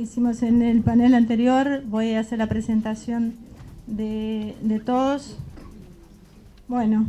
hicimos en el panel anterior, voy a hacer la presentación de todos. Bueno,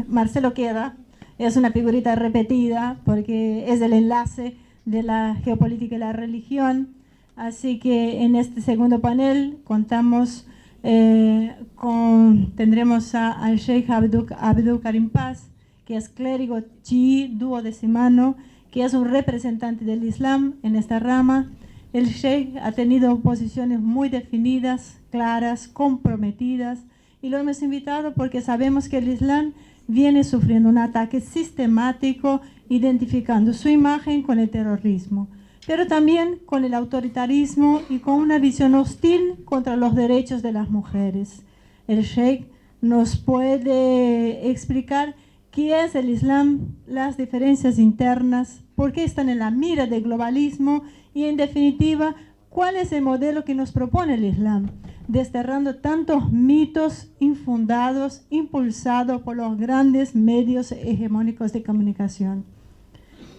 Marcelo Queda es una figurita repetida porque es el enlace de la geopolítica y la religión. Así que en este segundo panel contamos tendremos al Sheikh Abdul Karim Paz, que es clérigo chií duodecimano, que es un representante del Islam en esta rama. El Sheikh ha tenido posiciones muy definidas, claras, comprometidas, y lo hemos invitado porque sabemos que el Islam viene sufriendo un ataque sistemático, identificando su imagen con el terrorismo, pero también con el autoritarismo y con una visión hostil contra los derechos de las mujeres. El Sheikh nos puede explicar qué es el Islam, las diferencias internas, por qué están en la mira del globalismo y, en definitiva, cuál es el modelo que nos propone el Islam, desterrando tantos mitos infundados, impulsados por los grandes medios hegemónicos de comunicación.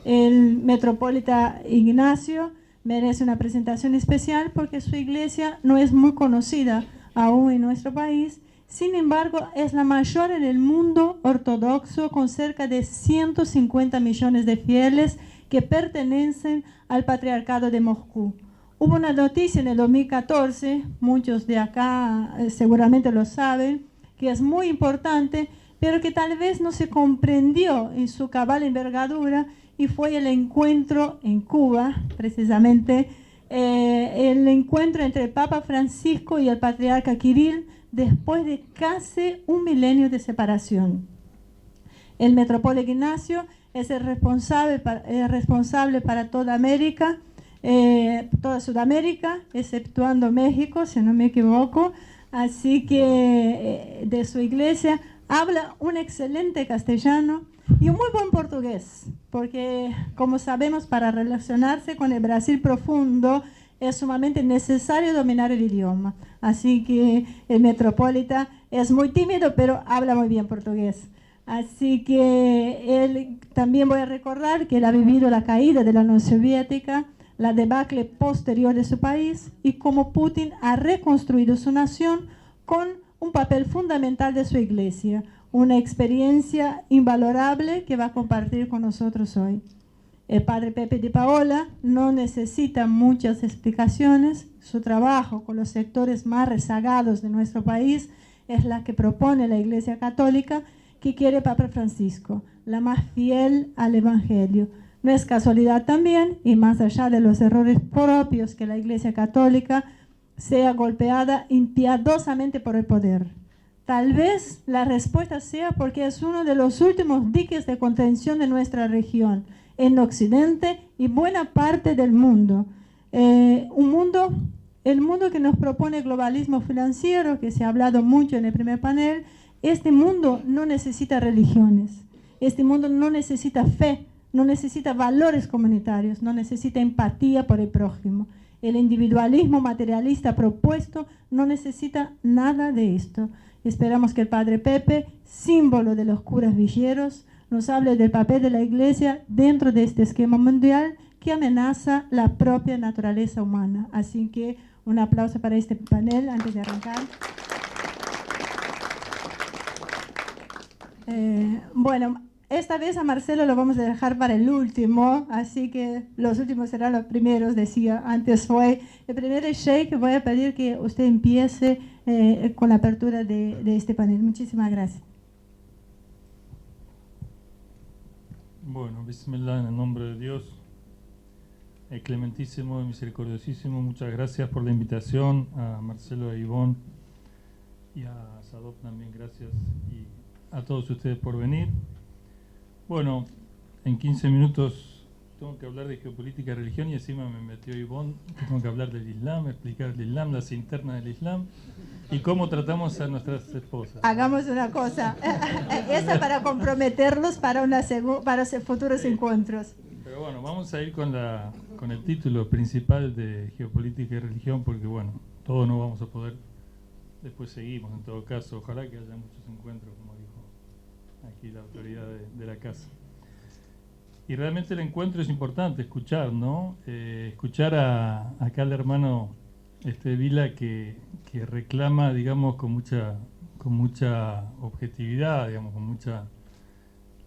El metropolita Ignacio merece una presentación especial porque su iglesia no es muy conocida aún en nuestro país. Sin embargo, es la mayor en el mundo ortodoxo, con cerca de 150 millones de fieles que pertenecen al Patriarcado de Moscú. Hubo una noticia en el 2014, muchos de acá seguramente lo saben, que es muy importante, pero que tal vez no se comprendió en su cabal envergadura, y fue el encuentro en Cuba, precisamente, el encuentro entre el Papa Francisco y el Patriarca Kirill después de casi un milenio de separación. El metropolita Ignacio es el responsable para toda América, toda Sudamérica, exceptuando México, si no me equivoco. Así que de su iglesia habla un excelente castellano y un muy buen portugués, porque, como sabemos, para relacionarse con el Brasil profundo es sumamente necesario dominar el idioma. Así que el metropolita es muy tímido, pero habla muy bien portugués. Así que él, también voy a recordar que él ha vivido la caída de la Unión Soviética, la debacle posterior de su país, y cómo Putin ha reconstruido su nación con un papel fundamental de su iglesia, una experiencia invalorable que va a compartir con nosotros hoy. El padre Pepe de Paola no necesita muchas explicaciones. Su trabajo con los sectores más rezagados de nuestro país es la que propone la Iglesia Católica, que quiere Papa Francisco, la más fiel al Evangelio. No es casualidad también, y más allá de los errores propios, que la Iglesia Católica sea golpeada impiadosamente por el poder. Tal vez la respuesta sea porque es uno de los últimos diques de contención de nuestra región, en Occidente y buena parte del mundo. El mundo que nos propone el globalismo financiero, que se ha hablado mucho en el primer panel. Este mundo no necesita religiones, este mundo no necesita fe, no necesita valores comunitarios, no necesita empatía por el prójimo. El individualismo materialista propuesto no necesita nada de esto. Esperamos que el padre Pepe, símbolo de los curas villeros, nos hable del papel de la Iglesia dentro de este esquema mundial que amenaza la propia naturaleza humana. Así que un aplauso para este panel antes de arrancar. Bueno, esta vez a Marcelo lo vamos a dejar para el último, así que los últimos serán los primeros, decía. Antes fue el primer Sheikh. Voy a pedir que usted empiece con la apertura de este panel. Muchísimas gracias. Bueno, bismillah, en el nombre de Dios, el clementísimo y misericordiosísimo. Muchas gracias por la invitación a Marcelo, a Ivonne y a Sadok también, gracias, y a todos ustedes por venir. Bueno, en 15 minutos tengo que hablar de geopolítica y religión, y encima me metió Ivonne, tengo que hablar del Islam, explicar el Islam, las internas del Islam y cómo tratamos a nuestras esposas. Hagamos una cosa, esa para comprometerlos para futuros encuentros. Pero bueno, vamos a ir con el título principal de geopolítica y religión, porque bueno, todos no vamos a poder. Después seguimos, en todo caso, ojalá que haya muchos encuentros, como dijo aquí la autoridad de la casa. Y realmente el encuentro es importante, escuchar, ¿no? Escuchar acá al hermano Vila que reclama, digamos, con mucha objetividad, digamos, con mucha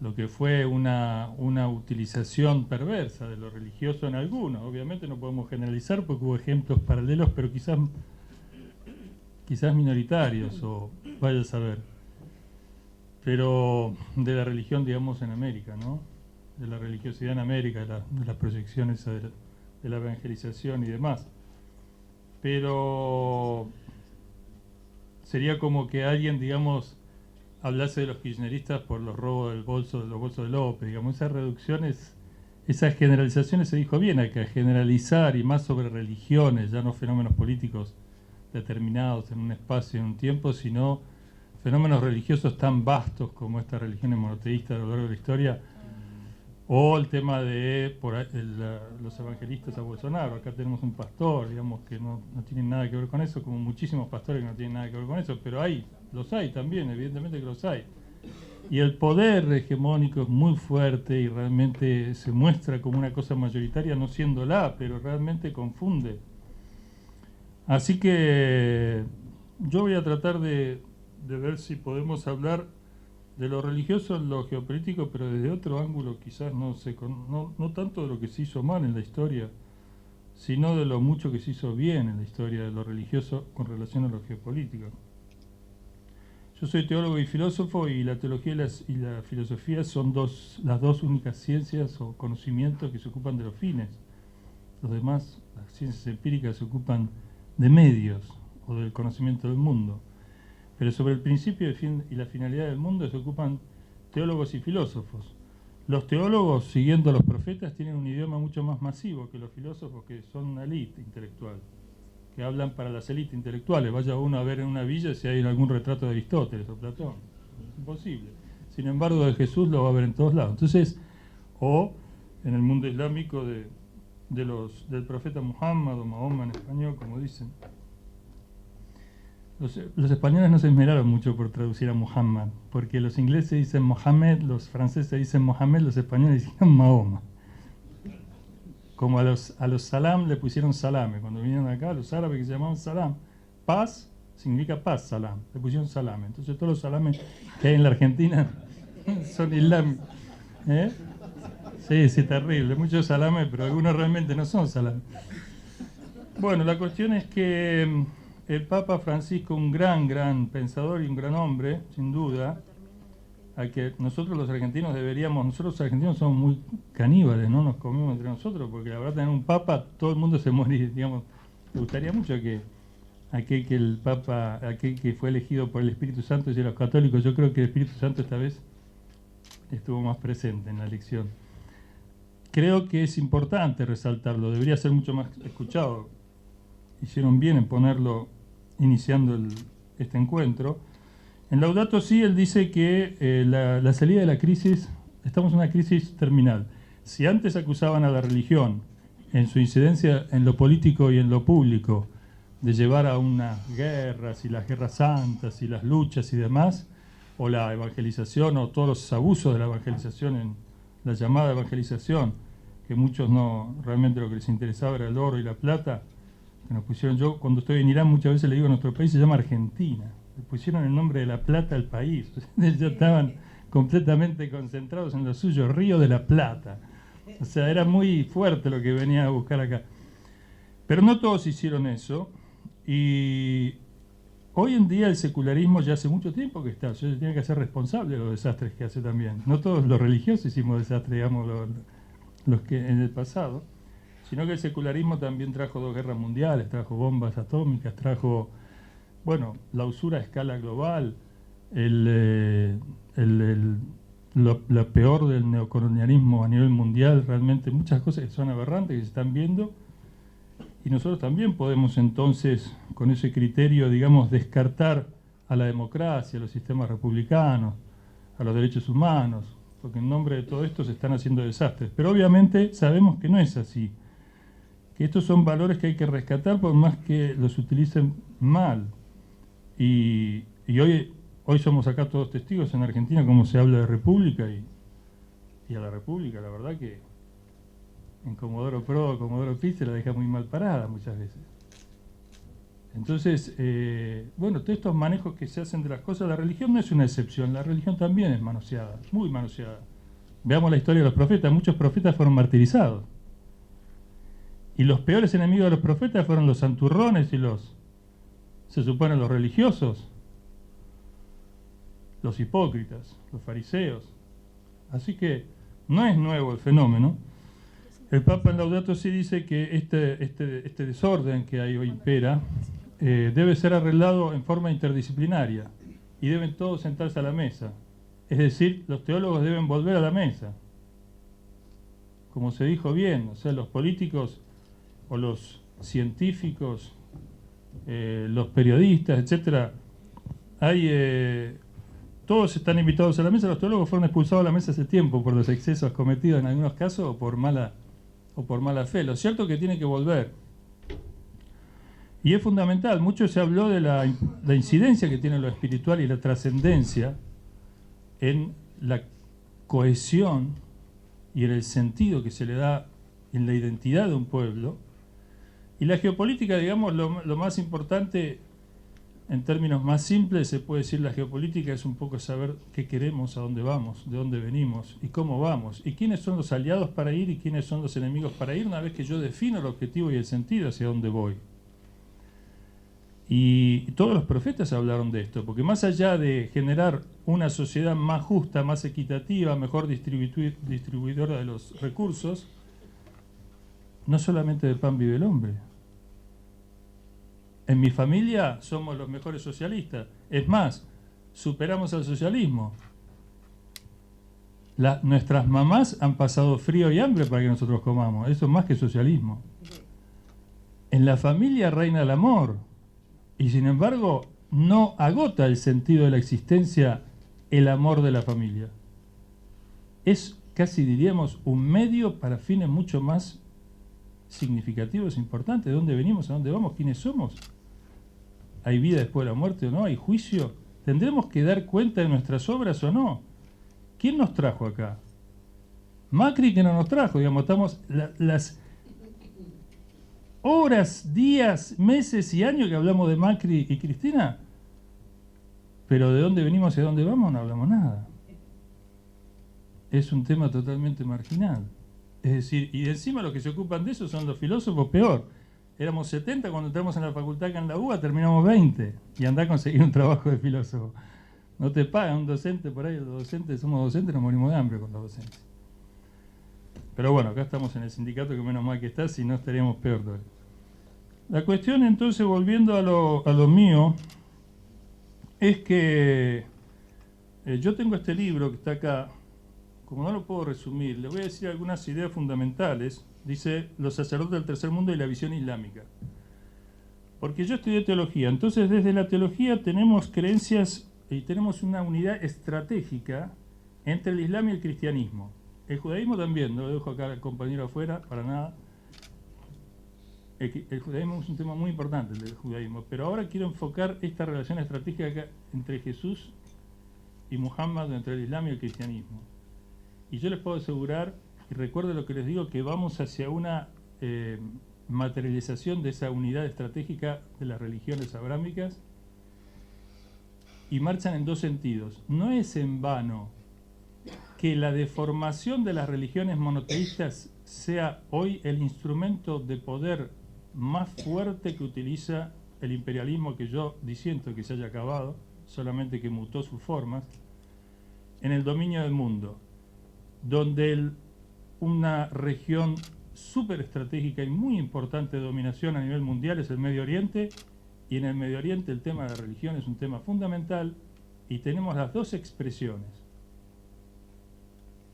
lo que fue una utilización perversa de lo religioso en algunos. Obviamente no podemos generalizar porque hubo ejemplos paralelos, pero quizás minoritarios, o vaya a saber. Pero de la religión, digamos, en América, ¿no? De la religiosidad en América, de las proyecciones de la evangelización y demás. Pero sería como que alguien, digamos, hablase de los kirchneristas por los robos de los bolsos de López, digamos, esas reducciones, esas generalizaciones, se dijo bien acá, generalizar y más sobre religiones, ya no fenómenos políticos determinados en un espacio, en un tiempo, sino fenómenos religiosos tan vastos como estas religiones monoteístas a lo largo de la historia, o el tema de los evangelistas a Bolsonaro. Acá tenemos un pastor, digamos, que no tiene nada que ver con eso, como muchísimos pastores que no tienen nada que ver con eso, pero los hay también, evidentemente que los hay. Y el poder hegemónico es muy fuerte y realmente se muestra como una cosa mayoritaria, no siéndola, pero realmente confunde. Así que yo voy a tratar de ver si podemos hablar de lo religioso en lo geopolítico, pero desde otro ángulo, quizás no tanto de lo que se hizo mal en la historia, sino de lo mucho que se hizo bien en la historia de lo religioso con relación a lo geopolítico. Yo soy teólogo y filósofo, y la teología y la filosofía son las dos únicas ciencias o conocimientos que se ocupan de los fines. Los demás, las ciencias empíricas, se ocupan de medios o del conocimiento del mundo. Pero sobre el principio y la finalidad del mundo se ocupan teólogos y filósofos. Los teólogos, siguiendo a los profetas, tienen un idioma mucho más masivo que los filósofos, que son una élite intelectual, que hablan para las élites intelectuales. Vaya uno a ver en una villa si hay algún retrato de Aristóteles o Platón. Es imposible. Sin embargo, de Jesús lo va a ver en todos lados. Entonces, o en el mundo islámico del profeta Muhammad o Mahoma en español, como dicen. Los españoles no se esmeraron mucho por traducir a Muhammad, porque los ingleses dicen Mohammed, los franceses dicen Mohamed, los españoles dicen Mahoma. Como a los salam le pusieron salame. Cuando vinieron acá, los árabes que se llamaban salam, paz significa paz, salam, le pusieron salame. Entonces todos los salames que hay en la Argentina son islámicos. Sí, terrible, muchos salames, pero algunos realmente no son salames. Bueno, la cuestión es que el Papa Francisco, un gran pensador y un gran hombre, sin duda, a que nosotros los argentinos nosotros los argentinos somos muy caníbales, no nos comemos entre nosotros, porque la verdad tener un Papa, todo el mundo se muere, digamos. Me gustaría mucho que el Papa, aquel que fue elegido por el Espíritu Santo, y de los católicos, yo creo que el Espíritu Santo esta vez estuvo más presente en la elección. Creo que es importante resaltarlo, debería ser mucho más escuchado. Hicieron bien en ponerlo iniciando este encuentro. En Laudato Si, él dice que la salida de la crisis, estamos en una crisis terminal. Si antes acusaban a la religión en su incidencia en lo político y en lo público de llevar a unas guerras y las guerras santas y las luchas y demás, o la evangelización o todos los abusos de la evangelización, en la llamada evangelización, que muchos no, realmente lo que les interesaba era el oro y la plata, que nos pusieron. Yo cuando estoy en Irán muchas veces le digo, nuestro país se llama Argentina, le pusieron el nombre de la Plata al país. Ya estaban completamente concentrados en lo suyo, Río de la Plata. O sea, era muy fuerte lo que venía a buscar acá. Pero no todos hicieron eso, y hoy en día el secularismo ya hace mucho tiempo que está, se tiene que hacer responsable de los desastres que hace también. No todos los religiosos hicimos desastres, digamos, los que en el pasado, sino que el secularismo también trajo 2 guerras mundiales, trajo bombas atómicas, trajo, bueno, la usura a escala global, lo peor del neocolonialismo a nivel mundial, realmente muchas cosas que son aberrantes, que se están viendo, y nosotros también podemos entonces, con ese criterio, digamos, descartar a la democracia, a los sistemas republicanos, a los derechos humanos, porque en nombre de todo esto se están haciendo desastres. Pero obviamente sabemos que no es así, que estos son valores que hay que rescatar por más que los utilicen mal. Y hoy somos acá todos testigos en Argentina cómo se habla de república, y a la República, la verdad que en Comodoro Pro o Comodoro Pi se la deja muy mal parada muchas veces. Entonces, bueno, todos estos manejos que se hacen de las cosas, la religión no es una excepción, la religión también es manoseada, muy manoseada. Veamos la historia de los profetas, muchos profetas fueron martirizados. Y los peores enemigos de los profetas fueron los santurrones y se supone, los religiosos, los hipócritas, los fariseos. Así que no es nuevo el fenómeno. El Papa en Laudato Si dice que este desorden que ahí hoy impera debe ser arreglado en forma interdisciplinaria y deben todos sentarse a la mesa. Es decir, los teólogos deben volver a la mesa. Como se dijo bien, o sea, los políticos o los científicos, los periodistas, etcétera, todos están invitados a la mesa. Los teólogos fueron expulsados de la mesa hace tiempo por los excesos cometidos en algunos casos o por mala fe. Lo cierto es que tiene que volver. Y es fundamental, mucho se habló de la incidencia que tiene lo espiritual y la trascendencia en la cohesión y en el sentido que se le da en la identidad de un pueblo. Y la geopolítica, digamos, lo más importante, en términos más simples, se puede decir la geopolítica es un poco saber qué queremos, a dónde vamos, de dónde venimos y cómo vamos, y quiénes son los aliados para ir y quiénes son los enemigos para ir, una vez que yo defino el objetivo y el sentido hacia dónde voy. Y todos los profetas hablaron de esto, porque más allá de generar una sociedad más justa, más equitativa, mejor distribuidora de los recursos, no solamente de pan vive el hombre. En mi familia somos los mejores socialistas. Es más, superamos al socialismo. Nuestras mamás han pasado frío y hambre para que nosotros comamos. Eso es más que socialismo. En la familia reina el amor. Y sin embargo, no agota el sentido de la existencia el amor de la familia. Es, casi diríamos, un medio para fines mucho más significativos, importantes. ¿De dónde venimos? ¿A dónde vamos? ¿Quiénes somos? ¿Hay vida después de la muerte o no? ¿Hay juicio? ¿Tendremos que dar cuenta de nuestras obras o no? ¿Quién nos trajo acá? Macri, que no nos trajo, digamos, estamos las horas, días, meses y años que hablamos de Macri y Cristina, pero de dónde venimos y a dónde vamos no hablamos nada. Es un tema totalmente marginal. Es decir, y encima los que se ocupan de eso son los filósofos, peor. Éramos 70 cuando entramos en la facultad acá en la UBA, terminamos 20. Y andá a conseguir un trabajo de filósofo. No te pagan un docente por ahí, los docentes, somos docentes, nos morimos de hambre con los docentes. Pero bueno, acá estamos en el sindicato, que menos mal que está, si no estaríamos peor todavía. La cuestión entonces, volviendo a lo mío, es que yo tengo este libro que está acá. Como no lo puedo resumir, le voy a decir algunas ideas fundamentales. Dice, los sacerdotes del tercer mundo y la visión islámica. Porque yo estudié teología, entonces desde la teología tenemos creencias y tenemos una unidad estratégica entre el Islam y el cristianismo. El judaísmo también, no lo dejo acá al compañero afuera, para nada. El judaísmo es un tema muy importante, el del judaísmo, pero ahora quiero enfocar esta relación estratégica entre Jesús y Muhammad, entre el Islam y el cristianismo. Y yo les puedo asegurar, y recuerden lo que les digo, que vamos hacia una materialización de esa unidad estratégica de las religiones abrámicas, y marchan en dos sentidos. No es en vano que la deformación de las religiones monoteístas sea hoy el instrumento de poder más fuerte que utiliza el imperialismo, que yo disiento que se haya acabado, solamente que mutó sus formas, en el dominio del mundo, donde una región súper estratégica y muy importante de dominación a nivel mundial es el Medio Oriente, y en el Medio Oriente el tema de la religión es un tema fundamental, y tenemos las dos expresiones.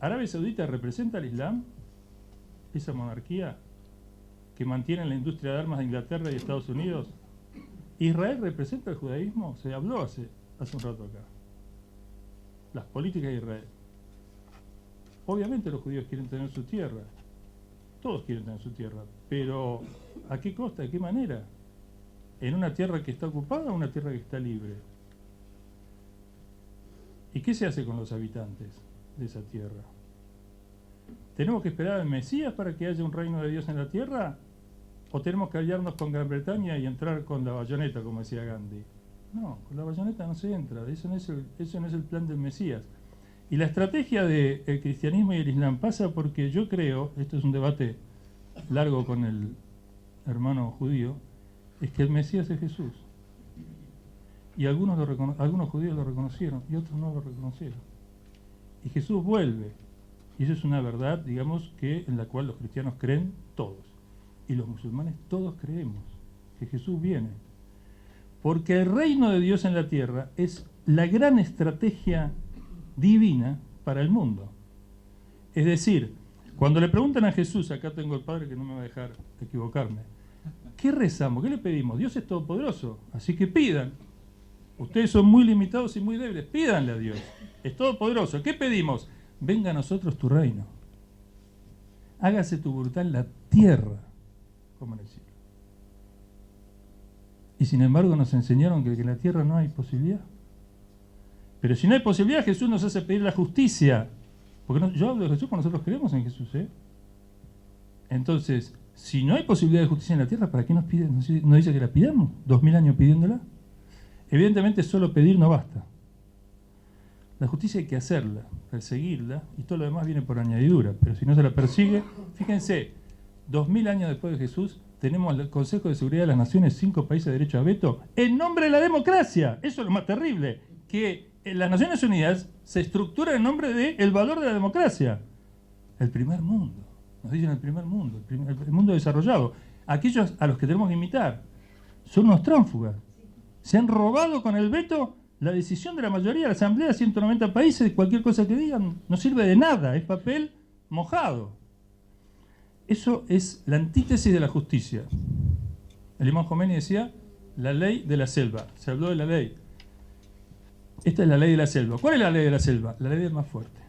Arabia Saudita representa al Islam, esa monarquía que mantiene la industria de armas de Inglaterra y Estados Unidos. Israel representa el judaísmo, se habló hace un rato acá. Las políticas de Israel. Obviamente los judíos quieren tener su tierra, todos quieren tener su tierra, pero ¿a qué costa? ¿De qué manera? ¿En una tierra que está ocupada o una tierra que está libre? ¿Y qué se hace con los habitantes de esa tierra? ¿Tenemos que esperar al Mesías para que haya un reino de Dios en la tierra? ¿O tenemos que aliarnos con Gran Bretaña y entrar con la bayoneta, como decía Gandhi? No, con la bayoneta no se entra, eso no es el plan del Mesías. Y la estrategia del cristianismo y el islam pasa porque yo creo, esto es un debate largo con el hermano judío, es que el Mesías es Jesús. Y algunos judíos lo reconocieron y otros no lo reconocieron. Y Jesús vuelve. Y eso es una verdad, digamos, en la cual los cristianos creen todos. Y los musulmanes todos creemos que Jesús viene. Porque el reino de Dios en la tierra es la gran estrategia divina para el mundo. Es decir, cuando le preguntan a Jesús, acá tengo el Padre que no me va a dejar equivocarme, ¿qué rezamos? ¿Qué le pedimos? Dios es todopoderoso, así que pidan. Ustedes son muy limitados y muy débiles, pídanle a Dios. Es todopoderoso. ¿Qué pedimos? Venga a nosotros tu reino. Hágase tu voluntad en la tierra como en el cielo. Y sin embargo nos enseñaron que en la tierra no hay posibilidad. Pero si no hay posibilidad, Jesús nos hace pedir la justicia. Porque yo hablo de Jesús porque nosotros creemos en Jesús, ¿eh? Entonces, si no hay posibilidad de justicia en la tierra, ¿para qué nos pide? ¿No dice que la pidamos? 2000 años pidiéndola. Evidentemente solo pedir no basta. La justicia hay que hacerla, perseguirla, y todo lo demás viene por añadidura. Pero si no se la persigue, fíjense, 2000 años después de Jesús, tenemos el Consejo de Seguridad de las Naciones, 5 países de derecho a veto, en nombre de la democracia. Eso es lo más terrible, que las Naciones Unidas se estructuran en nombre del valor de la democracia. El primer mundo, nos dicen el primer mundo, el mundo desarrollado. Aquellos a los que tenemos que imitar son unos tránsfugas. Se han robado con el veto la decisión de la mayoría de la Asamblea de 190 países. Cualquier cosa que digan no sirve de nada, es papel mojado. Eso es la antítesis de la justicia. El imán Khomeini decía la ley de la selva. Se habló de la ley. Esta es la ley de la selva. ¿Cuál es la ley de la selva? La ley del más fuerte.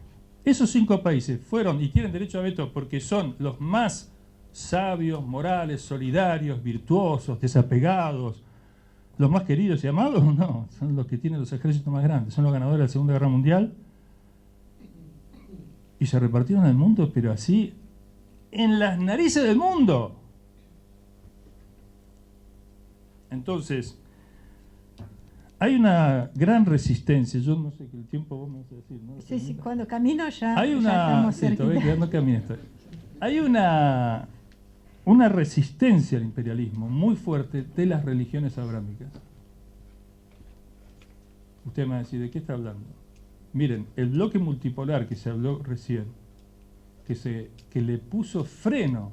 Esos 5 países fueron y tienen derecho a veto porque son los más sabios, morales, solidarios, virtuosos, desapegados, los más queridos y amados. No, son los que tienen los ejércitos más grandes, son los ganadores de la Segunda Guerra Mundial y se repartieron el mundo, pero así en las narices del mundo. Entonces, hay una gran resistencia. Yo no sé qué el tiempo vos me vas a decir, ¿no? Sí, cuando camino ya, hay ya estamos cerquita. Todavía quedando camino. Hay una resistencia al imperialismo muy fuerte de las religiones abrámicas. Usted me va a decir, ¿de qué está hablando? Miren, el bloque multipolar que se habló recién, que le puso freno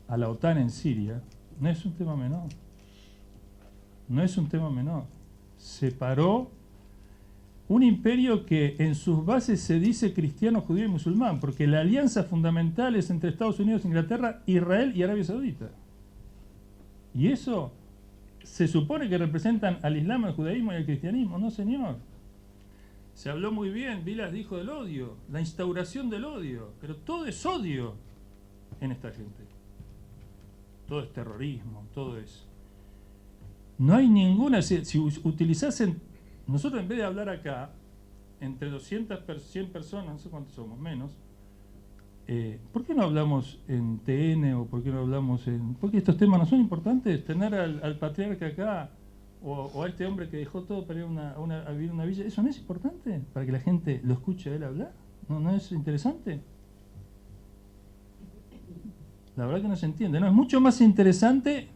a la OTAN en Siria, no es un tema menor. No es un tema menor. Separó un imperio que en sus bases se dice cristiano, judío y musulmán, porque la alianza fundamental es entre Estados Unidos, Inglaterra, Israel y Arabia Saudita. Y eso se supone que representan al Islam, al judaísmo y al cristianismo. No, señor. Se habló muy bien, Vilas dijo del odio, la instauración del odio, pero todo es odio en esta gente. Todo es terrorismo, todo es... No hay ninguna... Si utilizasen... Nosotros en vez de hablar acá, entre 200, 100 personas, no sé cuántos somos, menos, ¿por qué no hablamos en TN o por qué no hablamos en... Porque estos temas no son importantes, tener al patriarca acá o a este hombre que dejó todo para ir a vivir en una villa, ¿eso no es importante? Para que la gente lo escuche a él hablar, ¿no es interesante? La verdad que no se entiende, ¿no? Es mucho más interesante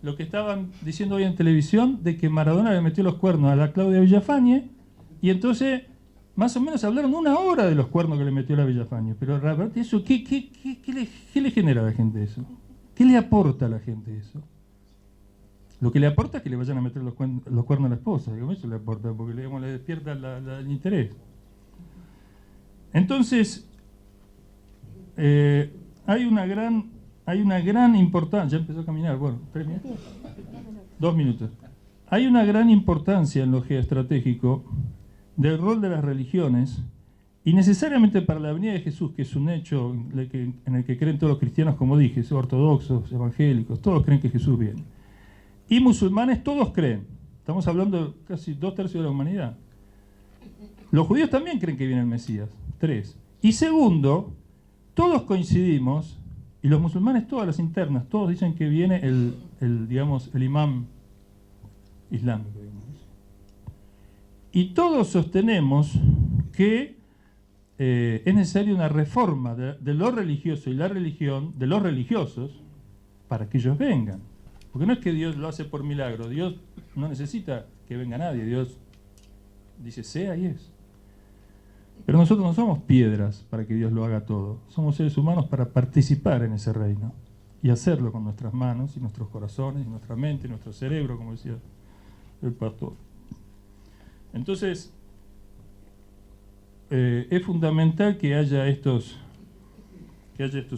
lo que estaban diciendo hoy en televisión de que Maradona le metió los cuernos a la Claudia Villafañe y entonces más o menos hablaron 1 hora de los cuernos que le metió la Villafañe. Pero la verdad, eso, ¿qué le genera a la gente eso? ¿Qué le aporta a la gente eso? Lo que le aporta es que le vayan a meter los cuernos a la esposa, digamos, eso le aporta, porque le despierta el interés. Entonces, hay una gran importancia. Ya empezó a caminar, bueno, 3 minutos. 2 minutos. Hay una gran importancia en lo geoestratégico del rol de las religiones y necesariamente para la venida de Jesús, que es un hecho en el que creen todos los cristianos, como dije, ortodoxos, evangélicos, todos creen que Jesús viene. Y musulmanes todos creen. Estamos hablando de casi 2/3 de la humanidad. Los judíos también creen que viene el Mesías. 3. Y segundo, todos coincidimos, y los musulmanes, todas las internas, todos dicen que viene digamos, el imán islámico, digamos. Y todos sostenemos que es necesaria una reforma de lo religioso y la religión, de los religiosos, para que ellos vengan. Porque no es que Dios lo hace por milagro, Dios no necesita que venga nadie, Dios dice sea y es. Pero nosotros no somos piedras para que Dios lo haga todo, somos seres humanos para participar en ese reino y hacerlo con nuestras manos y nuestros corazones y nuestra mente y nuestro cerebro, como decía el pastor. Entonces, es fundamental que haya estos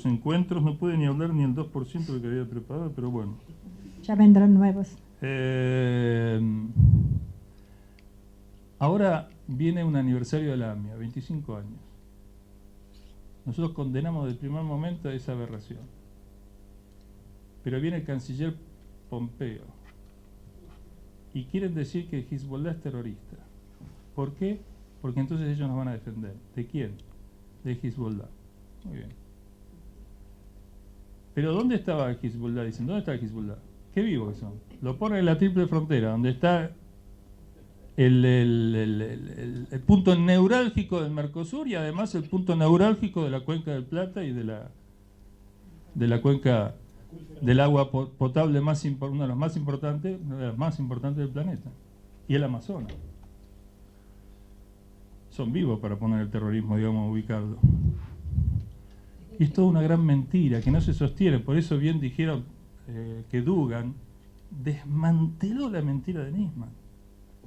encuentros. No pude ni hablar ni el 2% de lo que había preparado, pero bueno. Ya vendrán nuevos. Ahora viene un aniversario de la AMIA, 25 años. Nosotros condenamos desde el primer momento esa aberración. Pero viene el canciller Pompeo y quieren decir que Hezbollah es terrorista. ¿Por qué? Porque entonces ellos nos van a defender. ¿De quién? De Hezbollah. Muy bien. Pero ¿dónde estaba Hezbollah? Dicen, ¿dónde está Hezbollah? Qué vivos que son. Lo ponen en la triple frontera, donde está el punto neurálgico del Mercosur y además el punto neurálgico de la cuenca del Plata y de la cuenca del agua potable una de las más importantes del planeta, y el Amazonas. Son vivos para poner el terrorismo, digamos, ubicarlo. Y es toda una gran mentira que no se sostiene. Por eso bien dijeron que Dugan desmanteló la mentira de Nisman,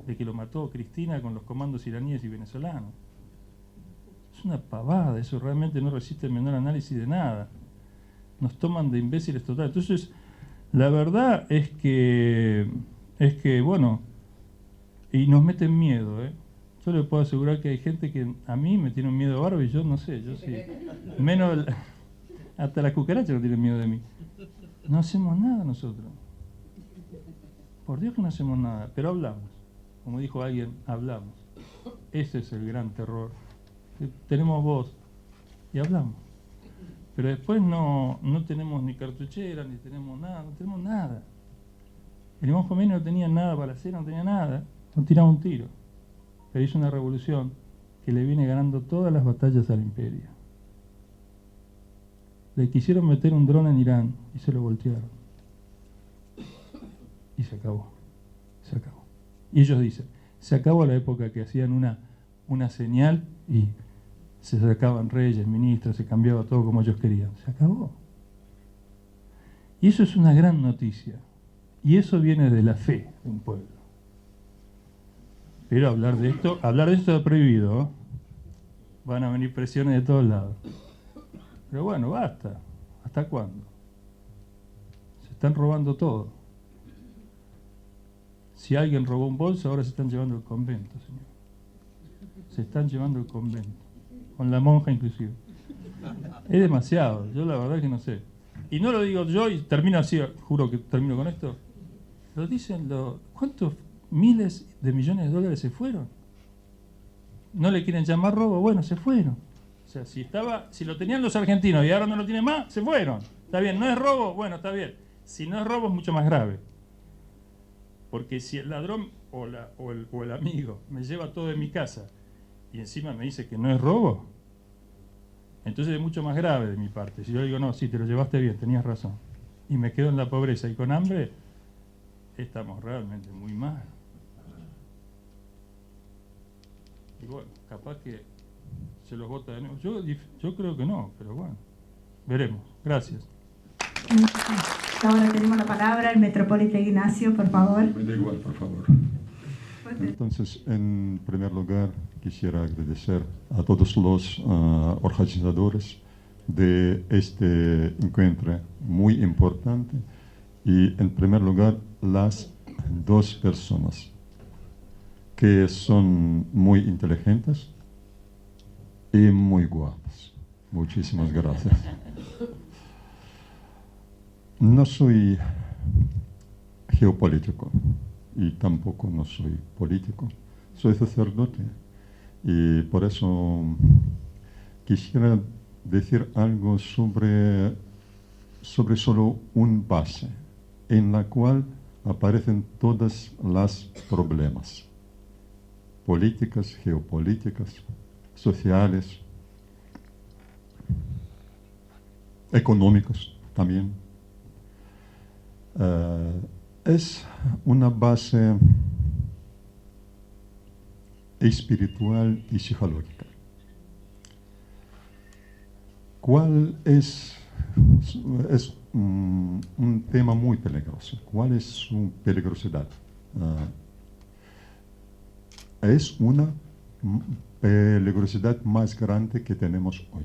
de que lo mató Cristina con los comandos iraníes y venezolanos. Es una pavada, eso realmente no resiste el menor análisis de nada. Nos toman de imbéciles total. Entonces, la verdad es que bueno, y nos meten miedo, ¿eh? Yo le puedo asegurar que hay gente que a mí me tiene un miedo bárbaro y yo no sé, yo sí. Menos, hasta las cucarachas no tienen miedo de mí. No hacemos nada nosotros. Por Dios que no hacemos nada, pero hablamos. Como dijo alguien, hablamos. Ese es el gran terror. Tenemos voz y hablamos. Pero después no tenemos ni cartuchera, ni tenemos nada, no tenemos nada. El Imam Khomeini no tenía nada para hacer, no tenía nada, no tiraba un tiro. Pero hizo una revolución que le viene ganando todas las batallas al imperio. Le quisieron meter un dron en Irán y se lo voltearon. Y se acabó. Se acabó. Y ellos dicen, se acabó la época que hacían una señal y se sacaban reyes, ministros, se cambiaba todo como ellos querían. Se acabó. Y eso es una gran noticia. Y eso viene de la fe de un pueblo. Pero hablar de esto es prohibido, ¿eh? Van a venir presiones de todos lados. Pero bueno, basta. ¿Hasta cuándo? Se están robando todo. Si alguien robó un bolso, ahora se están llevando el convento, señor. Se están llevando el convento. Con la monja inclusive. Es demasiado, yo la verdad que no sé. Y no lo digo yo y termino así, juro que termino con esto. Lo dicen ¿cuántos miles de millones de dólares se fueron? ¿No le quieren llamar robo? Bueno, se fueron. O sea, si lo tenían los argentinos y ahora no lo tienen más, se fueron. Está bien, ¿no es robo? Bueno, está bien. Si no es robo es mucho más grave. Porque si el ladrón o el amigo me lleva todo de mi casa y encima me dice que no es robo, entonces es mucho más grave de mi parte. Si yo digo, no, sí, te lo llevaste bien, tenías razón, y me quedo en la pobreza y con hambre, estamos realmente muy mal. Y bueno, capaz que se los vota de nuevo. Yo creo que no, pero bueno, veremos. Gracias. Ahora tenemos la palabra el metropolita Ignacio, por favor. Me da igual, por favor. Entonces, en primer lugar, quisiera agradecer a todos los organizadores de este encuentro muy importante y, en primer lugar, las dos personas que son muy inteligentes y muy guapas. Muchísimas gracias. No soy geopolítico y tampoco no soy político. Soy sacerdote y por eso quisiera decir algo sobre solo un base, en la cual aparecen todos los problemas, políticas, geopolíticas, sociales, económicos también. Es una base espiritual y psicológica. ¿Cuál es un tema muy peligroso? ¿Cuál es su peligrosidad? Es una peligrosidad más grande que tenemos hoy.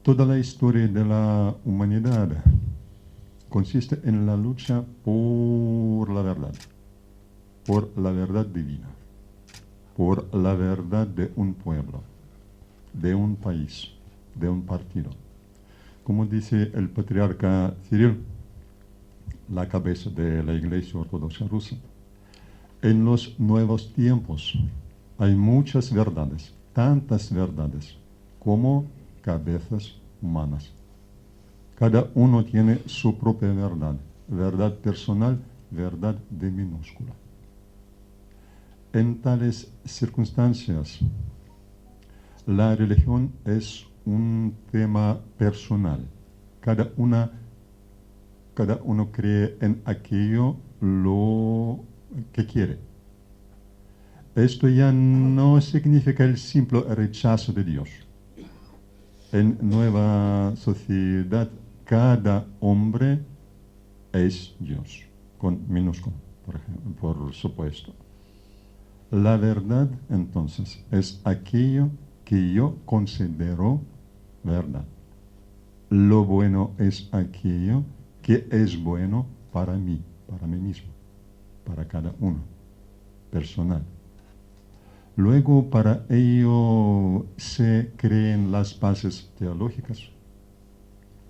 Toda la historia de la humanidad consiste en la lucha por la verdad divina, por la verdad de un pueblo, de un país, de un partido. Como dice el patriarca Cyril, la cabeza de la Iglesia Ortodoxa Rusa, en los nuevos tiempos hay muchas verdades, tantas verdades como cabezas humanas. Cada uno tiene su propia verdad, verdad personal, verdad de minúscula. En tales circunstancias, la religión es un tema personal. Cada uno cree en aquello lo que quiere. Esto ya no significa el simple rechazo de Dios. En nueva sociedad, cada hombre es Dios, con minúscula, por supuesto. La verdad, entonces, es aquello que yo considero verdad. Lo bueno es aquello que es bueno para mí mismo, para cada uno, personal. Luego, para ello se creen las bases teológicas,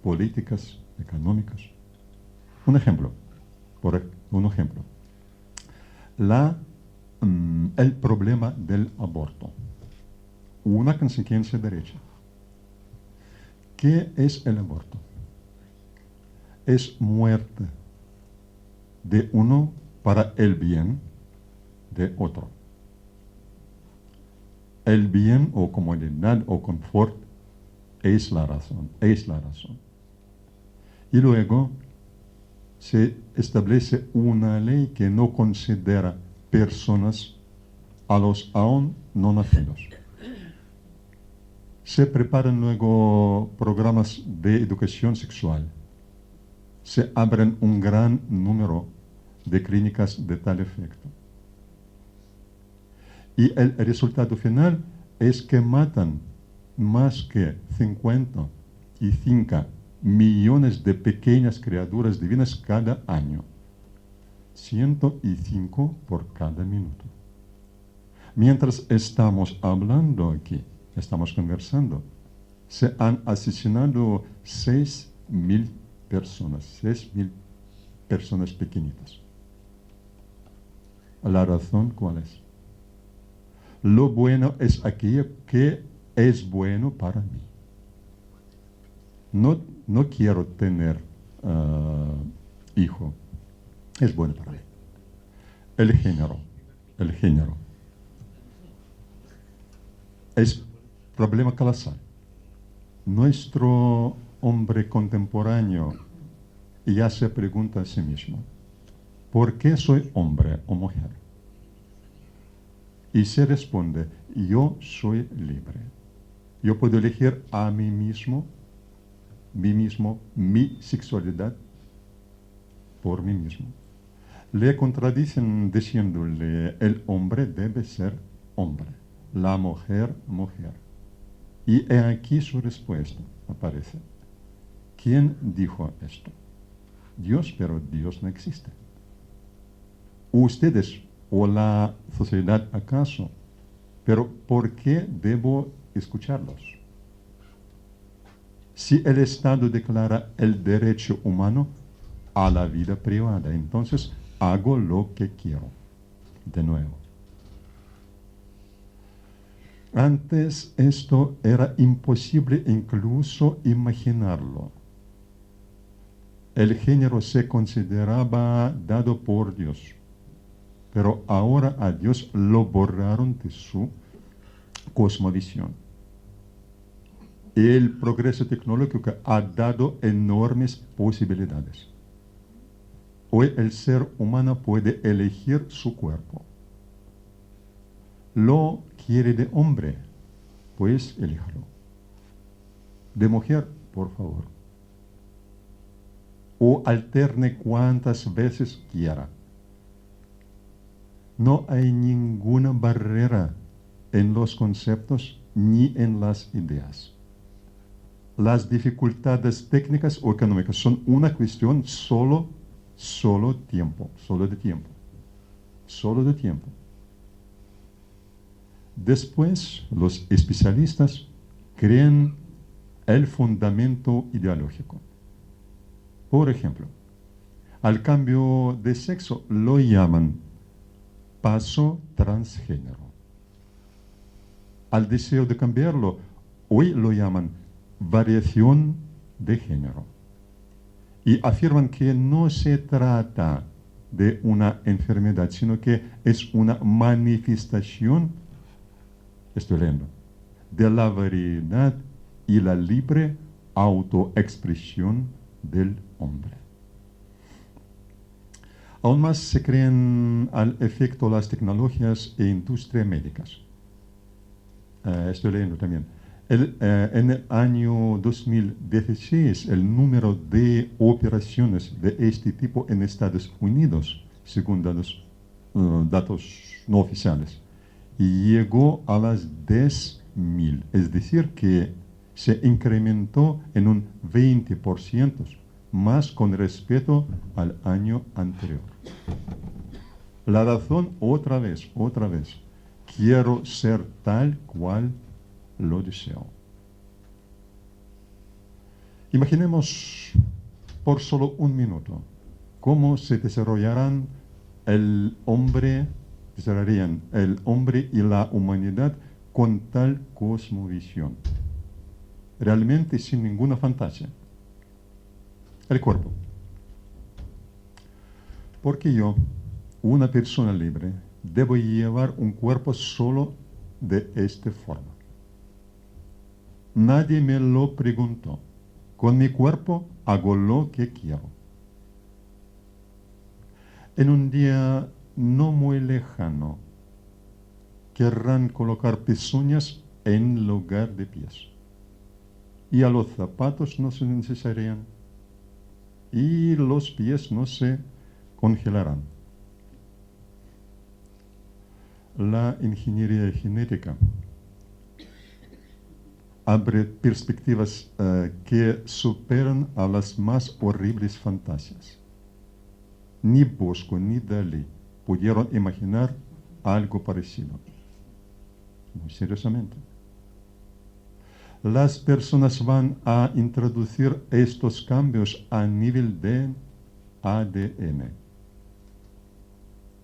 políticas, económicas. Un ejemplo. El problema del aborto. Una consecuencia derecha. ¿Qué es el aborto? Es muerte de uno para el bien de otro. El bien o comodidad o confort es la razón. Y luego se establece una ley que no considera personas a los aún no nacidos. Se preparan luego programas de educación sexual. Se abren un gran número de clínicas de tal efecto. Y el resultado final es que matan más que 55 millones de pequeñas criaturas divinas cada año. 105 por cada minuto. Mientras estamos hablando aquí, estamos conversando, se han asesinado 6.000 personas pequeñitas. ¿La razón cuál es? Lo bueno es aquello que es bueno para mí. No quiero tener hijo. Es bueno para mí. El género. Es problema colosal. Nuestro hombre contemporáneo ya se pregunta a sí mismo, ¿por qué soy hombre o mujer? Y se responde, yo soy libre. Yo puedo elegir a mí mismo, mi sexualidad por mí mismo. Le contradicen diciéndole, el hombre debe ser hombre, la mujer, mujer. Y aquí su respuesta aparece. ¿Quién dijo esto? Dios, pero Dios no existe. Ustedes o la sociedad acaso, pero ¿por qué debo escucharlos? Si el Estado declara el derecho humano a la vida privada, entonces hago lo que quiero. De nuevo. Antes esto era imposible incluso imaginarlo. El género se consideraba dado por Dios, pero ahora a Dios lo borraron de su cosmovisión. El progreso tecnológico ha dado enormes posibilidades. Hoy el ser humano puede elegir su cuerpo. Lo quiere de hombre, pues elíjalo. De mujer, por favor. O alterne cuantas veces quiera. No hay ninguna barrera en los conceptos ni en las ideas. Las dificultades técnicas o económicas son una cuestión solo de tiempo. Después, los especialistas crean el fundamento ideológico. Por ejemplo, al cambio de sexo lo llaman paso transgénero. Al deseo de cambiarlo, hoy lo llaman variación de género. Y afirman que no se trata de una enfermedad, sino que es una manifestación, estoy leyendo, de la variedad y la libre autoexpresión del hombre. Aún más se creen al efecto las tecnologías e industrias médicas. Estoy leyendo también. En el año 2016, el número de operaciones de este tipo en Estados Unidos, según datos no oficiales, llegó a las 10.000. Es decir, que se incrementó en un 20% más con respecto al año anterior. La razón, otra vez, quiero ser tal cual lo deseo. Imaginemos por solo un minuto cómo se desarrollarían el hombre y la humanidad con tal cosmovisión. Realmente sin ninguna fantasía. El cuerpo. Porque yo, una persona libre, debo llevar un cuerpo solo de esta forma. Nadie me lo preguntó. Con mi cuerpo hago lo que quiero. En un día no muy lejano, querrán colocar pezuñas en lugar de pies. Y a los zapatos no se necesitarían. Y los pies no se congelarán. La ingeniería genética abre perspectivas que superan a las más horribles fantasías. Ni Bosco ni Dalí pudieron imaginar algo parecido. Muy seriosamente. Las personas van a introducir estos cambios a nivel de ADN.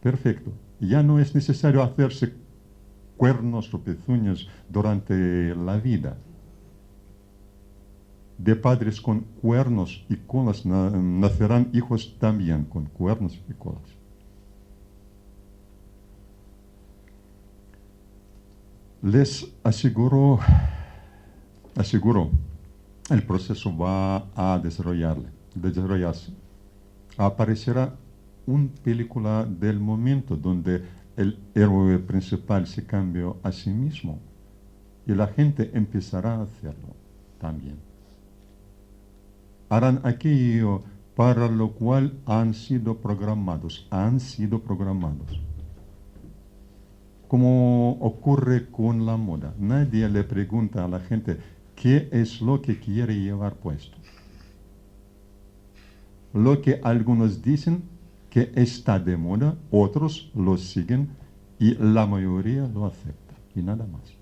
Perfecto. Ya no es necesario hacerse cuernos o pezuñas durante la vida. De padres con cuernos y colas nacerán hijos también con cuernos y colas. Les aseguro, el proceso va a desarrollarse. Aparecerá una película del momento donde el héroe principal se cambió a sí mismo y la gente empezará a hacerlo también. Harán aquello para lo cual han sido programados. Como ocurre con la moda, nadie le pregunta a la gente qué es lo que quiere llevar puesto. Lo que algunos dicen que está de moda, otros lo siguen y la mayoría lo acepta. Y nada más.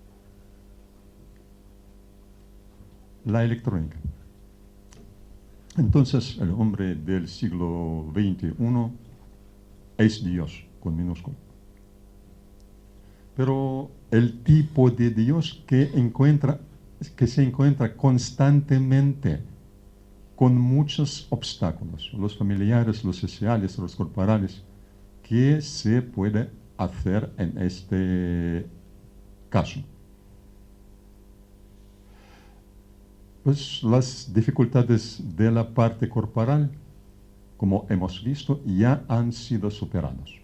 La electrónica. Entonces, el hombre del siglo XXI es Dios, con minúscula. pero el tipo de Dios que se encuentra constantemente con muchos obstáculos, los familiares, los sociales, los corporales. ¿Qué se puede hacer en este caso? Pues las dificultades de la parte corporal, como hemos visto, ya han sido superados.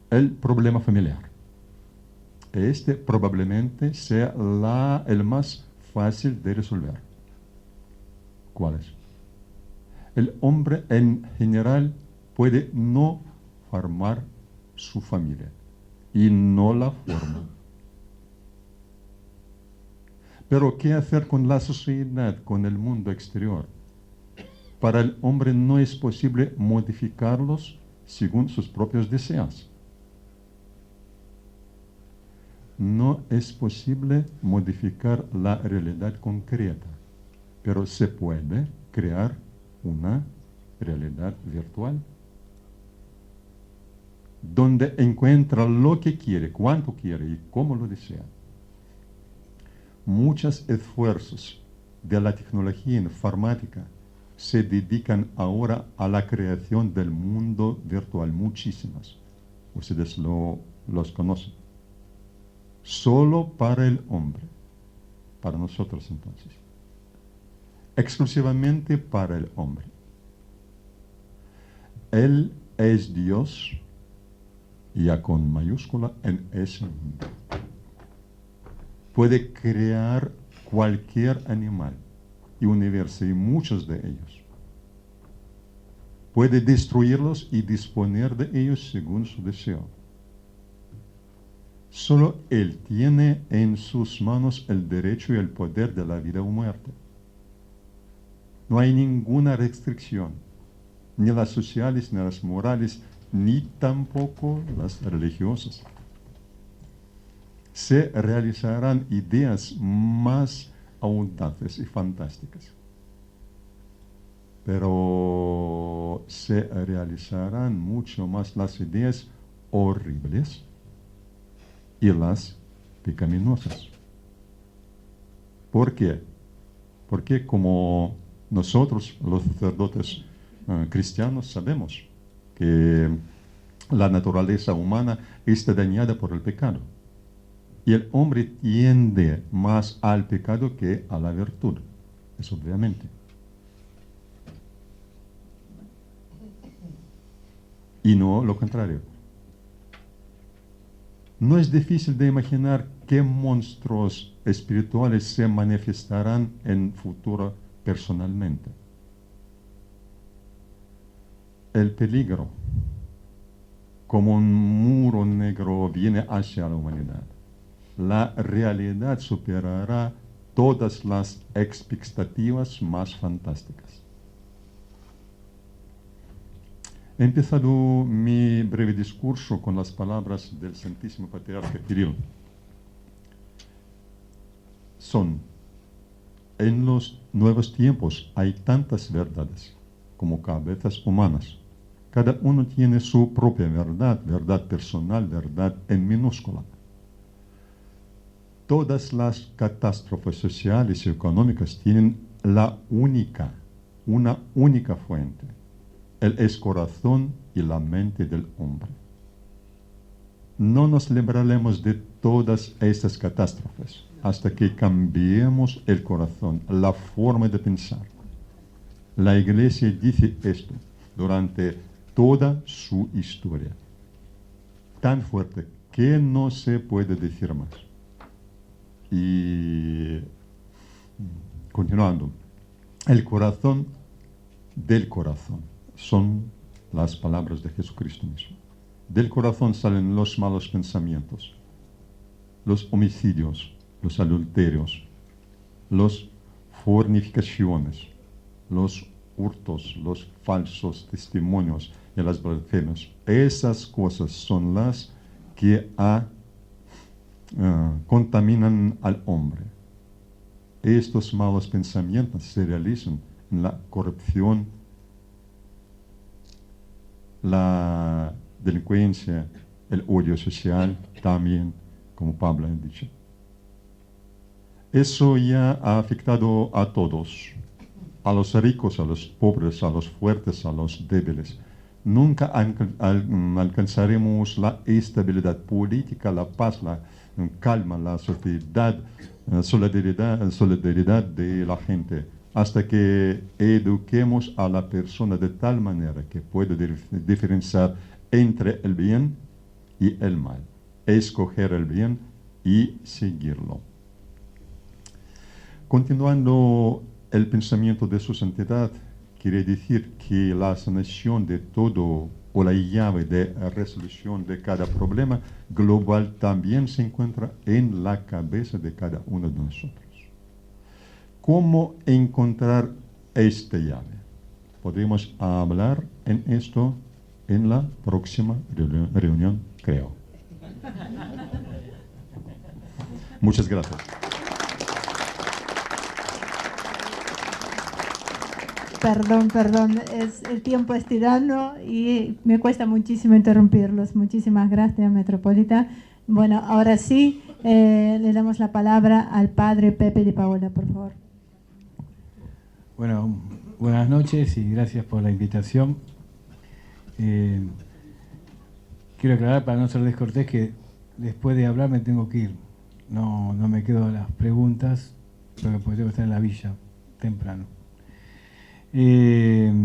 El problema familiar. Este probablemente sea el más fácil de resolver. ¿Cuál es? El hombre en general puede no formar su familia y no la forma. Pero ¿qué hacer con la sociedad, con el mundo exterior? Para el hombre no es posible modificarlos según sus propios deseos. No es posible modificar la realidad concreta, pero se puede crear una realidad virtual donde encuentra lo que quiere, cuánto quiere y cómo lo desea. Muchos esfuerzos de la tecnología informática se dedican ahora a la creación del mundo virtual, muchísimas. Ustedes los conocen. Solo para el hombre, para nosotros entonces. Exclusivamente para el hombre. Él es Dios, ya con mayúscula, en ese mundo. Puede crear cualquier animal y universo, y muchos de ellos. Puede destruirlos y disponer de ellos según su deseo. Solo Él tiene en sus manos el derecho y el poder de la vida o muerte. No hay ninguna restricción, ni las sociales, ni las morales, ni tampoco las religiosas. Se realizarán ideas más audaces y fantásticas, pero se realizarán mucho más las ideas horribles y las pecaminosas. ¿Por qué? Porque como nosotros, los sacerdotes cristianos, sabemos que la naturaleza humana está dañada por el pecado. Y el hombre tiende más al pecado que a la virtud. Es obviamente. Y no lo contrario. No es difícil de imaginar qué monstruos espirituales se manifestarán en futuro personalmente. El peligro, como un muro negro, viene hacia la humanidad. La realidad superará todas las expectativas más fantásticas. He empezado mi breve discurso con las palabras del Santísimo Patriarca Kirill. En los nuevos tiempos hay tantas verdades como cabezas humanas. Cada uno tiene su propia verdad, verdad personal, verdad en minúscula. Todas las catástrofes sociales y económicas tienen una única fuente. El corazón y la mente del hombre. No nos libraremos de todas estas catástrofes hasta que cambiemos el corazón, la forma de pensar. La Iglesia dice esto durante toda su historia, tan fuerte que no se puede decir más. Y continuando, el corazón del corazón son las palabras de Jesucristo mismo. Del corazón salen los malos pensamientos, los homicidios, los adulterios, las fornicaciones, los hurtos, los falsos testimonios y las blasfemias. Esas cosas son las que contaminan al hombre. Estos malos pensamientos se realizan en la corrupción, la delincuencia el odio social también, como Pablo ha dicho. Eso ya ha afectado a todos, a los ricos, a los pobres, a los fuertes, a los débiles. Nunca alcanzaremos la estabilidad política, la paz, la calma, la solidaridad de la gente, hasta que eduquemos a la persona de tal manera que pueda diferenciar entre el bien y el mal, escoger el bien y seguirlo. Continuando el pensamiento de su santidad, quiere decir que la sanación de todo o la llave de resolución de cada problema global también se encuentra en la cabeza de cada uno de nosotros. ¿Cómo encontrar esta llave? Podemos hablar en esto en la próxima reunión, creo. Muchas gracias. Perdón, el tiempo es tirano y me cuesta muchísimo interrumpirlos. Muchísimas gracias, Metropolita. Bueno, ahora sí, le damos la palabra al padre Pepe Di Paola, por favor. Bueno, buenas noches y gracias por la invitación. Quiero aclarar, para no ser descortés, que después de hablar me tengo que ir. No me quedo a las preguntas, porque tengo que estar en la villa temprano. Pero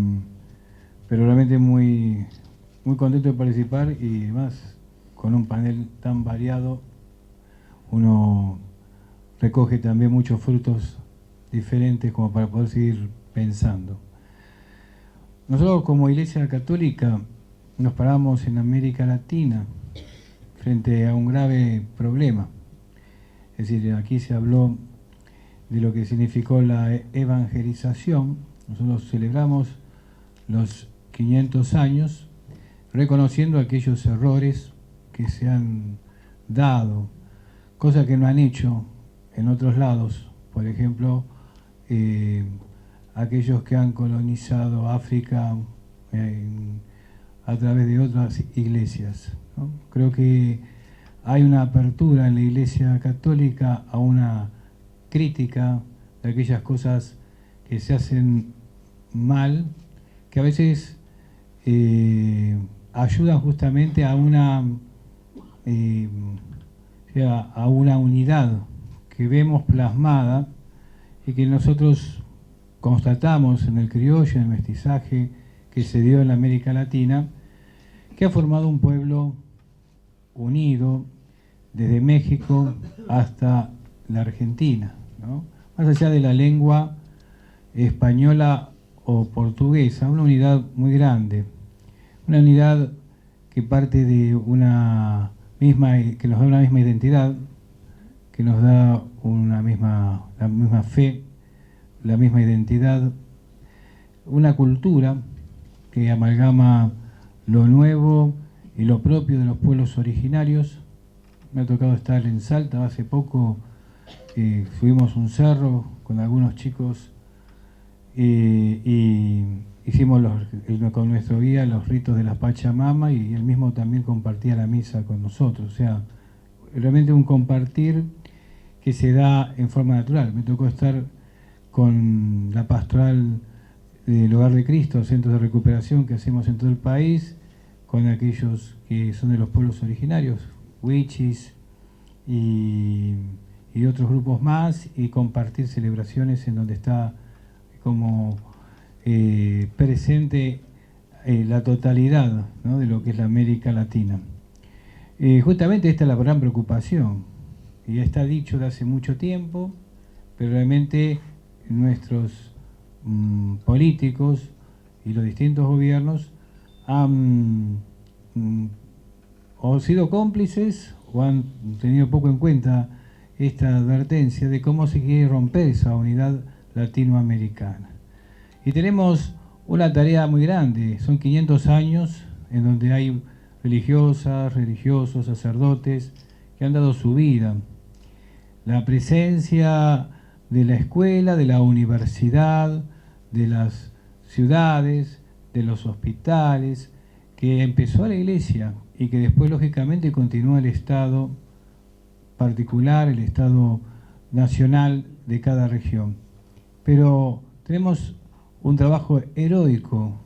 realmente muy contento de participar y además con un panel tan variado uno recoge también muchos frutos diferentes como para poder seguir pensando. Nosotros como Iglesia Católica nos paramos en América Latina frente a un grave problema. Es decir, aquí se habló de lo que significó la evangelización. Nosotros celebramos los 500 años reconociendo aquellos errores que se han dado, cosas que no han hecho en otros lados. Por ejemplo, aquellos que han colonizado África a través de otras iglesias, ¿no? Creo que hay una apertura en la Iglesia Católica a una crítica de aquellas cosas que se hacen mal, que a veces ayudan justamente a una unidad que vemos plasmada y que nosotros constatamos en el criollo, en el mestizaje que se dio en la América Latina, que ha formado un pueblo unido desde México hasta la Argentina, ¿no? Más allá de la lengua española o portuguesa, una unidad muy grande, una unidad que parte de una misma, que nos da una misma identidad, que nos da la misma fe, la misma identidad, una cultura que amalgama lo nuevo y lo propio de los pueblos originarios. Me ha tocado estar en Salta hace poco, subimos un cerro con algunos chicos y hicimos con nuestro guía los ritos de la Pachamama y él mismo también compartía la misa con nosotros. O sea, realmente un compartir que se da en forma natural. Me tocó estar con la pastoral del Hogar de Cristo, centros de recuperación que hacemos en todo el país, con aquellos que son de los pueblos originarios, Huichis y otros grupos más, y compartir celebraciones en donde está como presente la totalidad, ¿no?, de lo que es la América Latina. Justamente esta es la gran preocupación, y ya está dicho de hace mucho tiempo, pero realmente nuestros políticos y los distintos gobiernos han o sido cómplices o han tenido poco en cuenta esta advertencia de cómo se quiere romper esa unidad latinoamericana. Y tenemos una tarea muy grande, son 500 años en donde hay religiosas, religiosos, sacerdotes que han dado su vida. La presencia de la escuela, de la universidad, de las ciudades, de los hospitales, que empezó la Iglesia y que después, lógicamente, continúa el Estado particular, el Estado nacional de cada región. Pero tenemos un trabajo heroico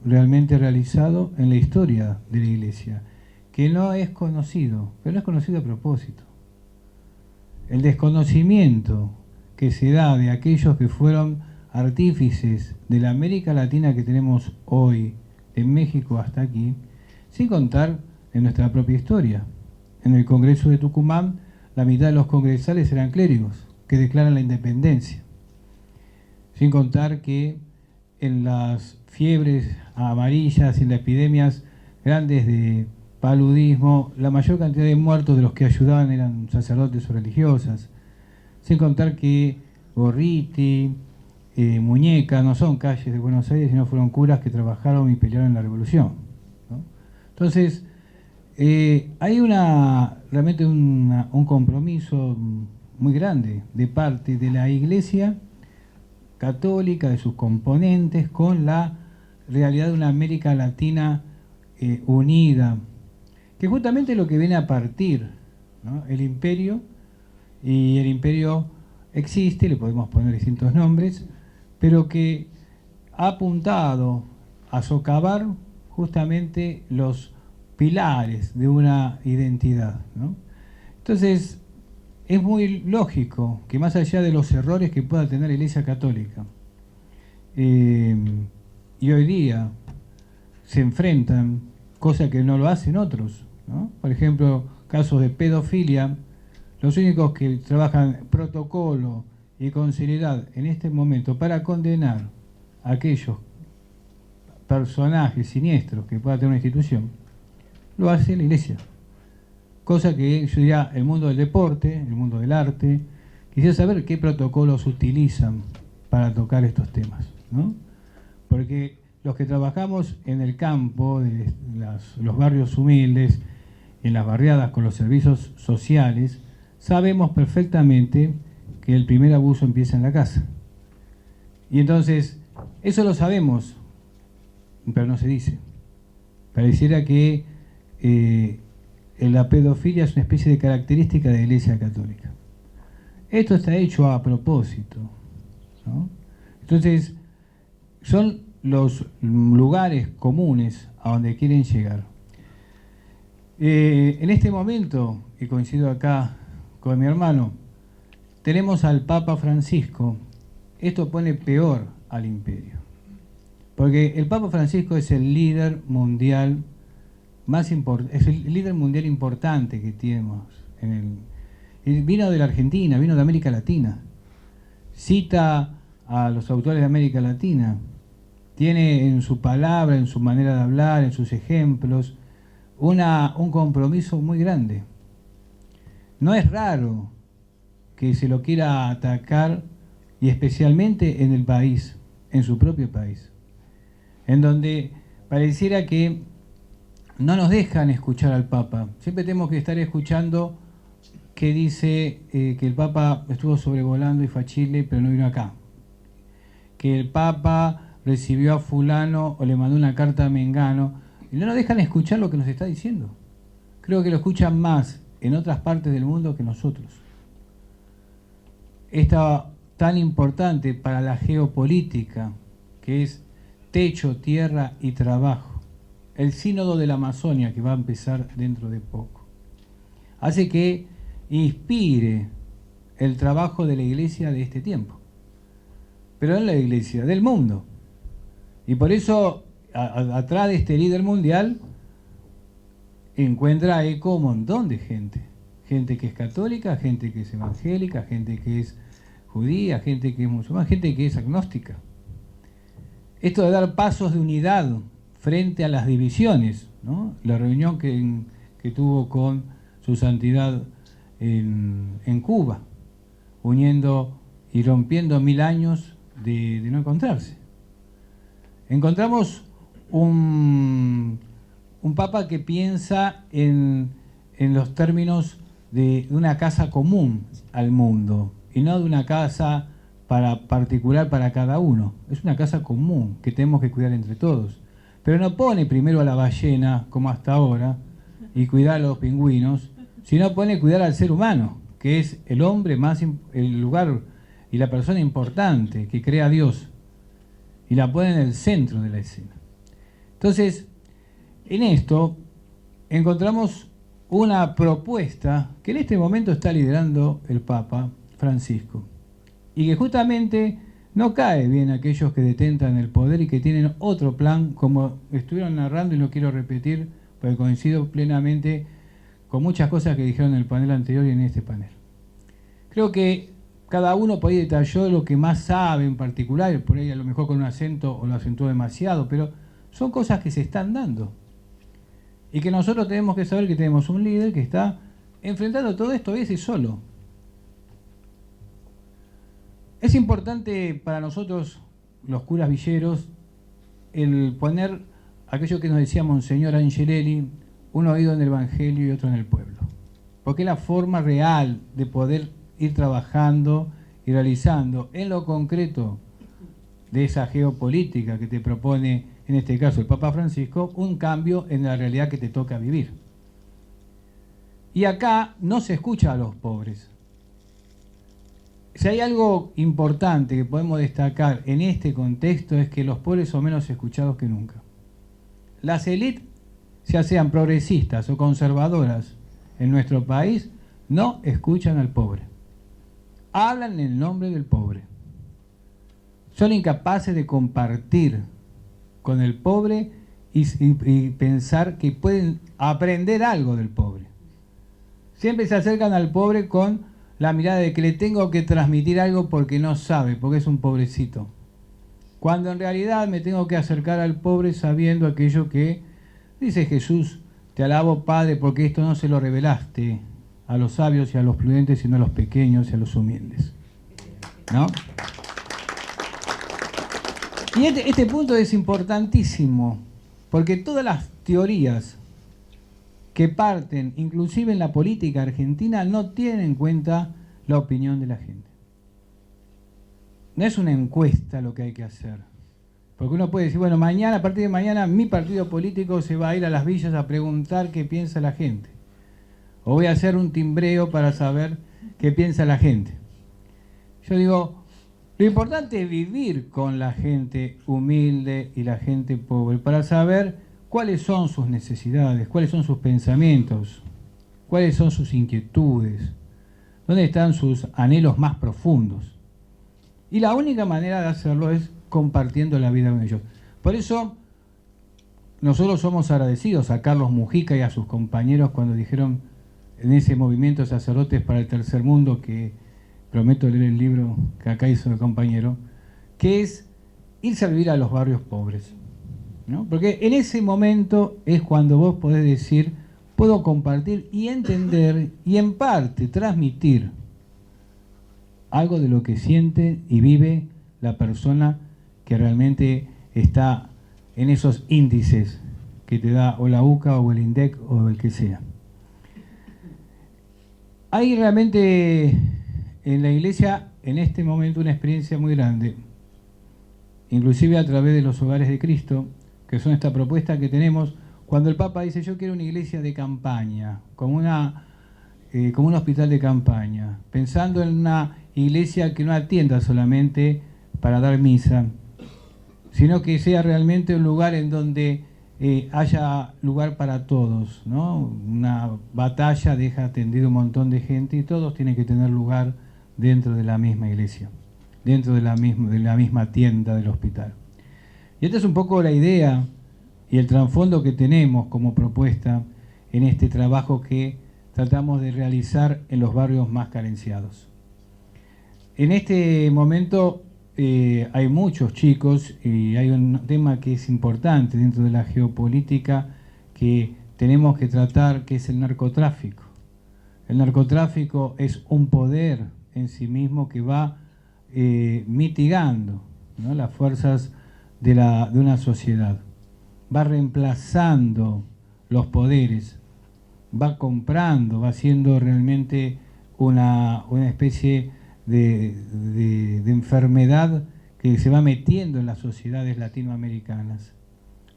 realmente realizado en la historia de la Iglesia, que no es conocido, pero no es conocido a propósito. El desconocimiento que se da de aquellos que fueron artífices de la América Latina que tenemos hoy, de México hasta aquí, sin contar en nuestra propia historia. En el Congreso de Tucumán, la mitad de los congresales eran clérigos que declaran la independencia. Sin contar que en las fiebres amarillas y en las epidemias grandes de paludismo, la mayor cantidad de muertos de los que ayudaban eran sacerdotes o religiosas. Sin contar que Gorriti, Muñeca no son calles de Buenos Aires, sino fueron curas que trabajaron y pelearon en la revolución, ¿no? Entonces, hay realmente un compromiso muy grande de parte de la Iglesia católica, de sus componentes, con la realidad de una América Latina unida, que justamente es lo que viene a partir, ¿no? El imperio, y el imperio existe, le podemos poner distintos nombres, pero que ha apuntado a socavar justamente los pilares de una identidad, ¿no? Entonces, es muy lógico que más allá de los errores que pueda tener la Iglesia Católica, y hoy día se enfrentan, cosa que no lo hacen otros, ¿no? Por ejemplo, casos de pedofilia, los únicos que trabajan protocolo y con seriedad en este momento para condenar a aquellos personajes siniestros que pueda tener una institución, lo hace la Iglesia. Cosa que yo diría, el mundo del deporte, el mundo del arte, quisiera saber qué protocolos utilizan para tocar estos temas, ¿no? Porque los que trabajamos en el campo, de los barrios humildes, en las barriadas con los servicios sociales, sabemos perfectamente que el primer abuso empieza en la casa. Y entonces, eso lo sabemos, pero no se dice. Pareciera que la pedofilia es una especie de característica de la Iglesia Católica. Esto está hecho a propósito, ¿no? Entonces, son los lugares comunes a donde quieren llegar. En este momento, y coincido acá con mi hermano, tenemos al Papa Francisco. Esto pone peor al imperio, porque el Papa Francisco es el líder mundial es el líder mundial importante que tenemos. Vino de la Argentina, vino de América Latina, cita a los autores de América Latina, tiene en su palabra, en su manera de hablar, en sus ejemplos, un compromiso muy grande. No es raro que se lo quiera atacar, y especialmente en el país, en su propio país, en donde pareciera que no nos dejan escuchar al Papa. Siempre tenemos que estar escuchando que dice que el Papa estuvo sobrevolando Ifachile, pero no vino acá. Que el Papa recibió a fulano o le mandó una carta a Mengano, y no nos dejan escuchar lo que nos está diciendo. Creo que lo escuchan más en otras partes del mundo que nosotros. Esta tan importante para la geopolítica, que es techo, tierra y trabajo. El sínodo de la Amazonia, que va a empezar dentro de poco, hace que inspire el trabajo de la Iglesia de este tiempo, pero en la Iglesia del mundo. Y por eso, atrás de este líder mundial, encuentra eco un montón de gente. Gente que es católica, gente que es evangélica, gente que es judía, gente que es musulmana, gente que es agnóstica. Esto de dar pasos de unidad frente a las divisiones, ¿no? La reunión que tuvo con su santidad en Cuba, uniendo y rompiendo 1000 años de no encontrarse. Encontramos un papa que piensa en los términos de una casa común al mundo, y no de una casa particular para cada uno. Es una casa común que tenemos que cuidar entre todos. Pero no pone primero a la ballena, como hasta ahora, y cuidar a los pingüinos, sino pone cuidar al ser humano, que es el hombre más, el lugar y la persona importante que crea a Dios, y la pone en el centro de la escena. Entonces, en esto encontramos una propuesta que en este momento está liderando el Papa Francisco, y que justamente no cae bien a aquellos que detentan el poder y que tienen otro plan, como estuvieron narrando, y no quiero repetir, porque coincido plenamente con muchas cosas que dijeron en el panel anterior y en este panel. Creo que cada uno por ahí detalló lo que más sabe en particular, por ahí a lo mejor con un acento o lo acentuó demasiado, pero son cosas que se están dando. Y que nosotros tenemos que saber que tenemos un líder que está enfrentando todo esto a veces solo. Es importante para nosotros, los curas villeros, el poner aquello que nos decía Monseñor Angelelli, un oído en el Evangelio y otro en el pueblo. Porque es la forma real de poder ir trabajando y realizando en lo concreto de esa geopolítica que te propone, en este caso el Papa Francisco, un cambio en la realidad que te toca vivir. Y acá no se escucha a los pobres. Si hay algo importante que podemos destacar en este contexto es que los pobres son menos escuchados que nunca. Las élites, ya sean progresistas o conservadoras en nuestro país, no escuchan al pobre. Hablan en el nombre del pobre. Son incapaces de compartir con el pobre y pensar que pueden aprender algo del pobre. Siempre se acercan al pobre con la mirada de que le tengo que transmitir algo porque no sabe, porque es un pobrecito. Cuando en realidad me tengo que acercar al pobre sabiendo aquello que dice Jesús: te alabo, Padre, porque esto no se lo revelaste a los sabios y a los prudentes, sino a los pequeños y a los humildes. ¿No? Y este punto es importantísimo, porque todas las teorías que parten, inclusive en la política argentina, no tienen en cuenta la opinión de la gente. No es una encuesta lo que hay que hacer. Porque uno puede decir, bueno, mañana, a partir de mañana, mi partido político se va a ir a las villas a preguntar qué piensa la gente. O voy a hacer un timbreo para saber qué piensa la gente. Yo digo, lo importante es vivir con la gente humilde y la gente pobre para saber cuáles son sus necesidades, cuáles son sus pensamientos, cuáles son sus inquietudes, dónde están sus anhelos más profundos. Y la única manera de hacerlo es compartiendo la vida con ellos. Por eso nosotros somos agradecidos a Carlos Mujica y a sus compañeros cuando dijeron en ese movimiento de Sacerdotes para el Tercer Mundo, que prometo leer el libro que acá hizo el compañero, que es irse a vivir a los barrios pobres, ¿no? Porque en ese momento es cuando vos podés decir, puedo compartir y entender y en parte transmitir algo de lo que siente y vive la persona que realmente está en esos índices que te da o la UCA o el INDEC o el que sea. Hay realmente en la iglesia en este momento una experiencia muy grande, inclusive a través de los hogares de Cristo, que son esta propuesta que tenemos, cuando el Papa dice yo quiero una iglesia de campaña, como un hospital de campaña, pensando en una iglesia que no atienda solamente para dar misa, sino que sea realmente un lugar en donde haya lugar para todos, ¿no? Una batalla deja atendido un montón de gente y todos tienen que tener lugar dentro de la misma iglesia, dentro de la misma tienda del hospital. Y esta es un poco la idea y el trasfondo que tenemos como propuesta en este trabajo que tratamos de realizar en los barrios más carenciados. En este momento hay muchos chicos y hay un tema que es importante dentro de la geopolítica que tenemos que tratar, que es el narcotráfico. El narcotráfico es un poder en sí mismo que va mitigando, ¿no?, las fuerzas de una sociedad. Va reemplazando los poderes, va comprando, va siendo realmente una especie de enfermedad que se va metiendo en las sociedades latinoamericanas.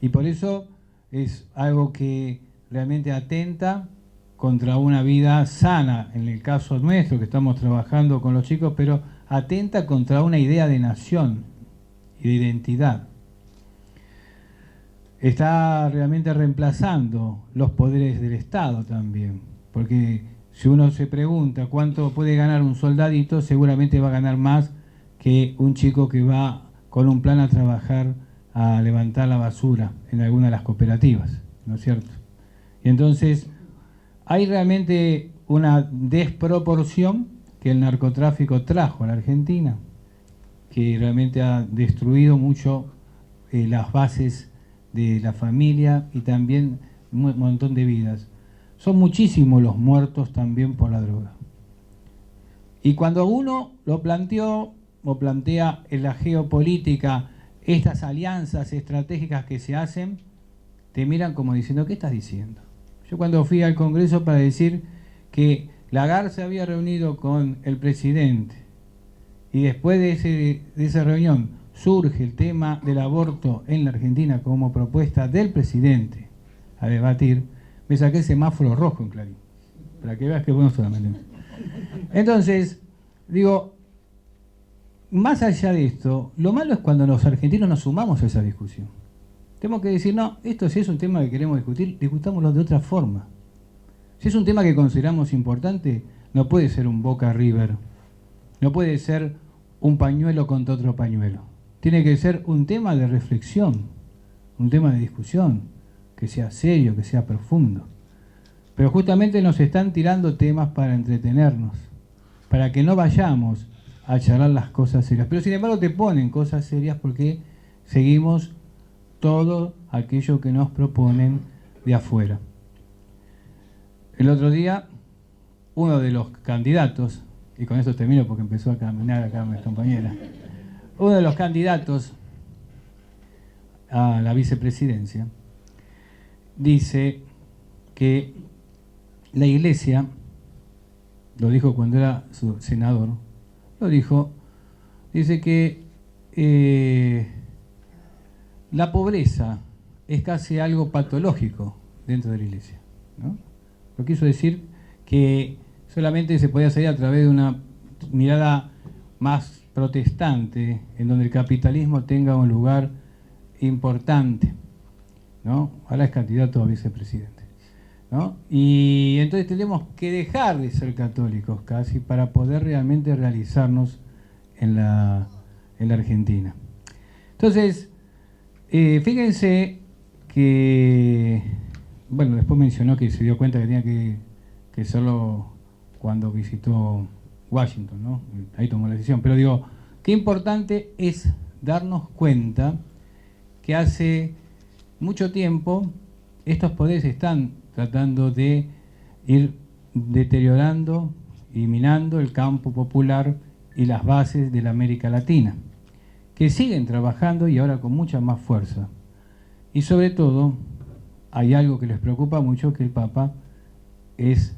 Y por eso es algo que realmente atenta contra una vida sana, en el caso nuestro que estamos trabajando con los chicos, pero atenta contra una idea de nación y de identidad. Está realmente reemplazando los poderes del Estado también, porque si uno se pregunta cuánto puede ganar un soldadito, seguramente va a ganar más que un chico que va con un plan a trabajar a levantar la basura en alguna de las cooperativas, ¿no es cierto? Y entonces hay realmente una desproporción que el narcotráfico trajo a la Argentina, que realmente ha destruido mucho las bases de la familia y también un montón de vidas. Son muchísimos los muertos también por la droga. Y cuando uno lo planteó o plantea en la geopolítica estas alianzas estratégicas que se hacen, te miran como diciendo, ¿qué estás diciendo? Yo cuando fui al Congreso para decir que Lagarde se había reunido con el presidente y después de esa reunión surge el tema del aborto en la Argentina como propuesta del presidente a debatir, me saqué el semáforo rojo en Clarín, para que veas que bueno solamente. Entonces, digo, más allá de esto, lo malo es cuando los argentinos nos sumamos a esa discusión. Tenemos que decir, no, esto sí es un tema que queremos discutir, discutámoslo de otra forma. Si es un tema que consideramos importante, no puede ser un Boca River, no puede ser un pañuelo contra otro pañuelo. Tiene que ser un tema de reflexión, un tema de discusión, que sea serio, que sea profundo. Pero justamente nos están tirando temas para entretenernos, para que no vayamos a charlar las cosas serias. Pero sin embargo te ponen cosas serias porque seguimos todo aquello que nos proponen de afuera. El otro día, uno de los candidatos, y con eso termino porque empezó a caminar acá mi compañera, uno de los candidatos a la vicepresidencia dice que la Iglesia, lo dijo cuando era su senador, dice que la pobreza es casi algo patológico dentro de la Iglesia, ¿no? Lo quiso decir que solamente se podía hacer a través de una mirada más protestante, en donde el capitalismo tenga un lugar importante, ¿no? Ahora es candidato a vicepresidente, ¿no? Y entonces tenemos que dejar de ser católicos casi para poder realmente realizarnos en la Argentina. Entonces, fíjense que, bueno, después mencionó que se dio cuenta que tenía que hacerlo cuando visitó Washington, ¿no? Ahí tomó la decisión. Pero digo, qué importante es darnos cuenta que hace mucho tiempo estos poderes están tratando de ir deteriorando y minando el campo popular y las bases de la América Latina, que siguen trabajando y ahora con mucha más fuerza. Y sobre todo, hay algo que les preocupa mucho, que el Papa es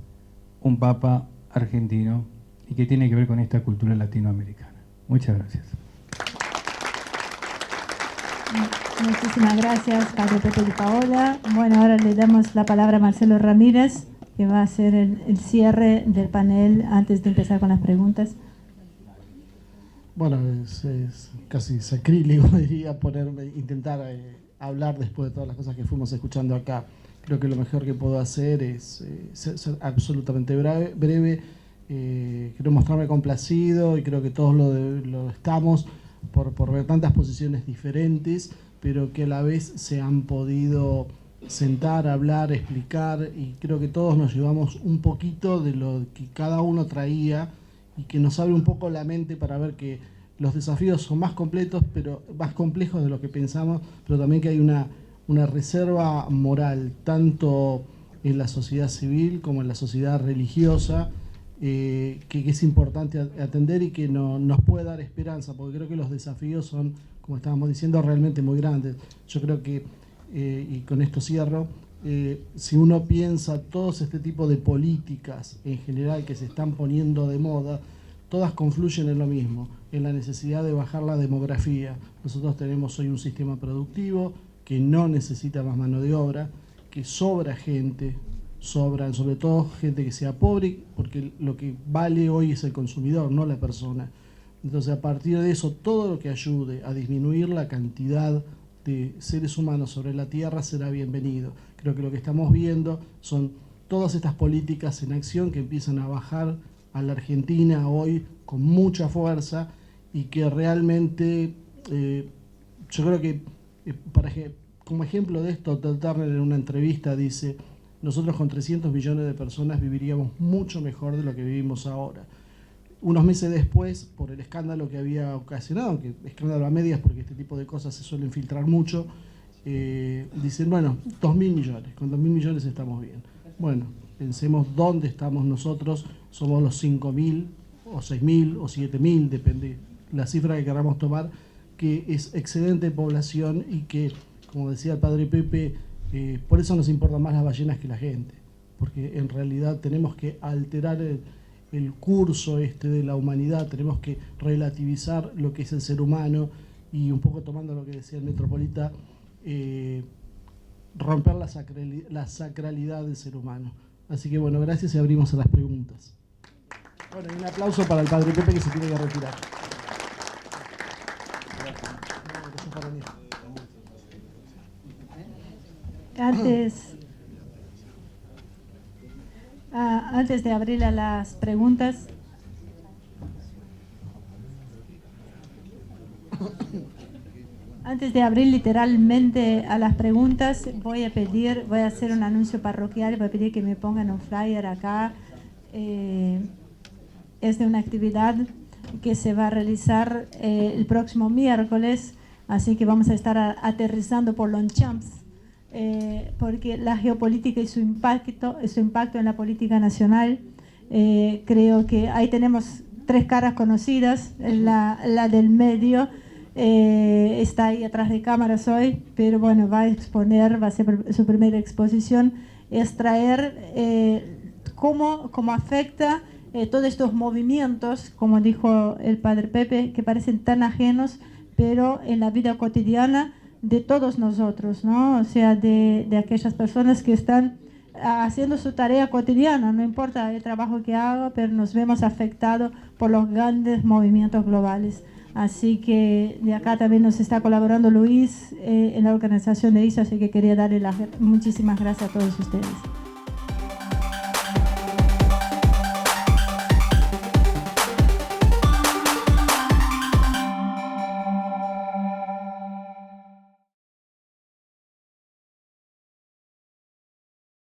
un Papa argentino y que tiene que ver con esta cultura latinoamericana. Muchas gracias. Muchísimas gracias, Padre Pepe y Paola. Bueno, ahora le damos la palabra a Marcelo Ramírez, que va a hacer el cierre del panel antes de empezar con las preguntas. Bueno, es casi sacrílego, diría, intentar hablar después de todas las cosas que fuimos escuchando acá. Creo que lo mejor que puedo hacer es ser absolutamente breve. Quiero mostrarme complacido y creo que todos lo estamos por ver tantas posiciones diferentes, pero que a la vez se han podido sentar, hablar, explicar, y creo que todos nos llevamos un poquito de lo que cada uno traía y que nos abre un poco la mente para ver que los desafíos son más completos, pero más complejos de lo que pensamos, pero también que hay una reserva moral, tanto en la sociedad civil como en la sociedad religiosa, que es importante atender y que nos puede dar esperanza, porque creo que los desafíos son, como estábamos diciendo, realmente muy grandes. Yo creo que, y con esto cierro, si uno piensa todos este tipo de políticas en general que se están poniendo de moda, todas confluyen en lo mismo, en la necesidad de bajar la demografía. Nosotros tenemos hoy un sistema productivo que no necesita más mano de obra, que sobra gente, sobran sobre todo gente que sea pobre, porque lo que vale hoy es el consumidor, no la persona. Entonces, a partir de eso, todo lo que ayude a disminuir la cantidad de seres humanos sobre la Tierra será bienvenido. Creo que lo que estamos viendo son todas estas políticas en acción que empiezan a bajar a la Argentina hoy con mucha fuerza y que realmente yo creo que como ejemplo de esto, Ted Turner en una entrevista dice: nosotros con 300 millones de personas viviríamos mucho mejor de lo que vivimos ahora. Unos meses después, por el escándalo que había ocasionado, aunque escándalo a medias porque este tipo de cosas se suelen filtrar mucho, dicen, bueno, 2.000 millones, con 2.000 millones estamos bien. Bueno, pensemos dónde estamos nosotros, somos los 5.000 o 6.000 o 7.000, depende la cifra que queramos tomar, que es excedente de población y que, como decía el padre Pepe, por eso nos importan más las ballenas que la gente, porque en realidad tenemos que alterar el curso de la humanidad, tenemos que relativizar lo que es el ser humano y, un poco tomando lo que decía el Metropolita, romper la sacralidad del ser humano. Así que bueno, gracias y abrimos a las preguntas. Bueno, y un aplauso para el padre Pepe que se tiene que retirar. Antes de abrir a las preguntas, antes de abrir literalmente a las preguntas, voy a hacer un anuncio parroquial, voy a pedir que me pongan un flyer acá. Es de una actividad que se va a realizar el próximo miércoles, así que vamos a estar aterrizando por Longchamps, porque la geopolítica y su impacto en la política nacional, creo que ahí tenemos tres caras conocidas, la del medio, está ahí atrás de cámaras hoy, pero bueno, va a ser su primera exposición, es traer cómo afecta todos estos movimientos, como dijo el padre Pepe, que parecen tan ajenos, pero en la vida cotidiana de todos nosotros, ¿no? O sea, de aquellas personas que están haciendo su tarea cotidiana, no importa el trabajo que haga, pero nos vemos afectados por los grandes movimientos globales. Así que de acá también nos está colaborando Luis en la organización de eso, así que quería darle muchísimas gracias a todos ustedes.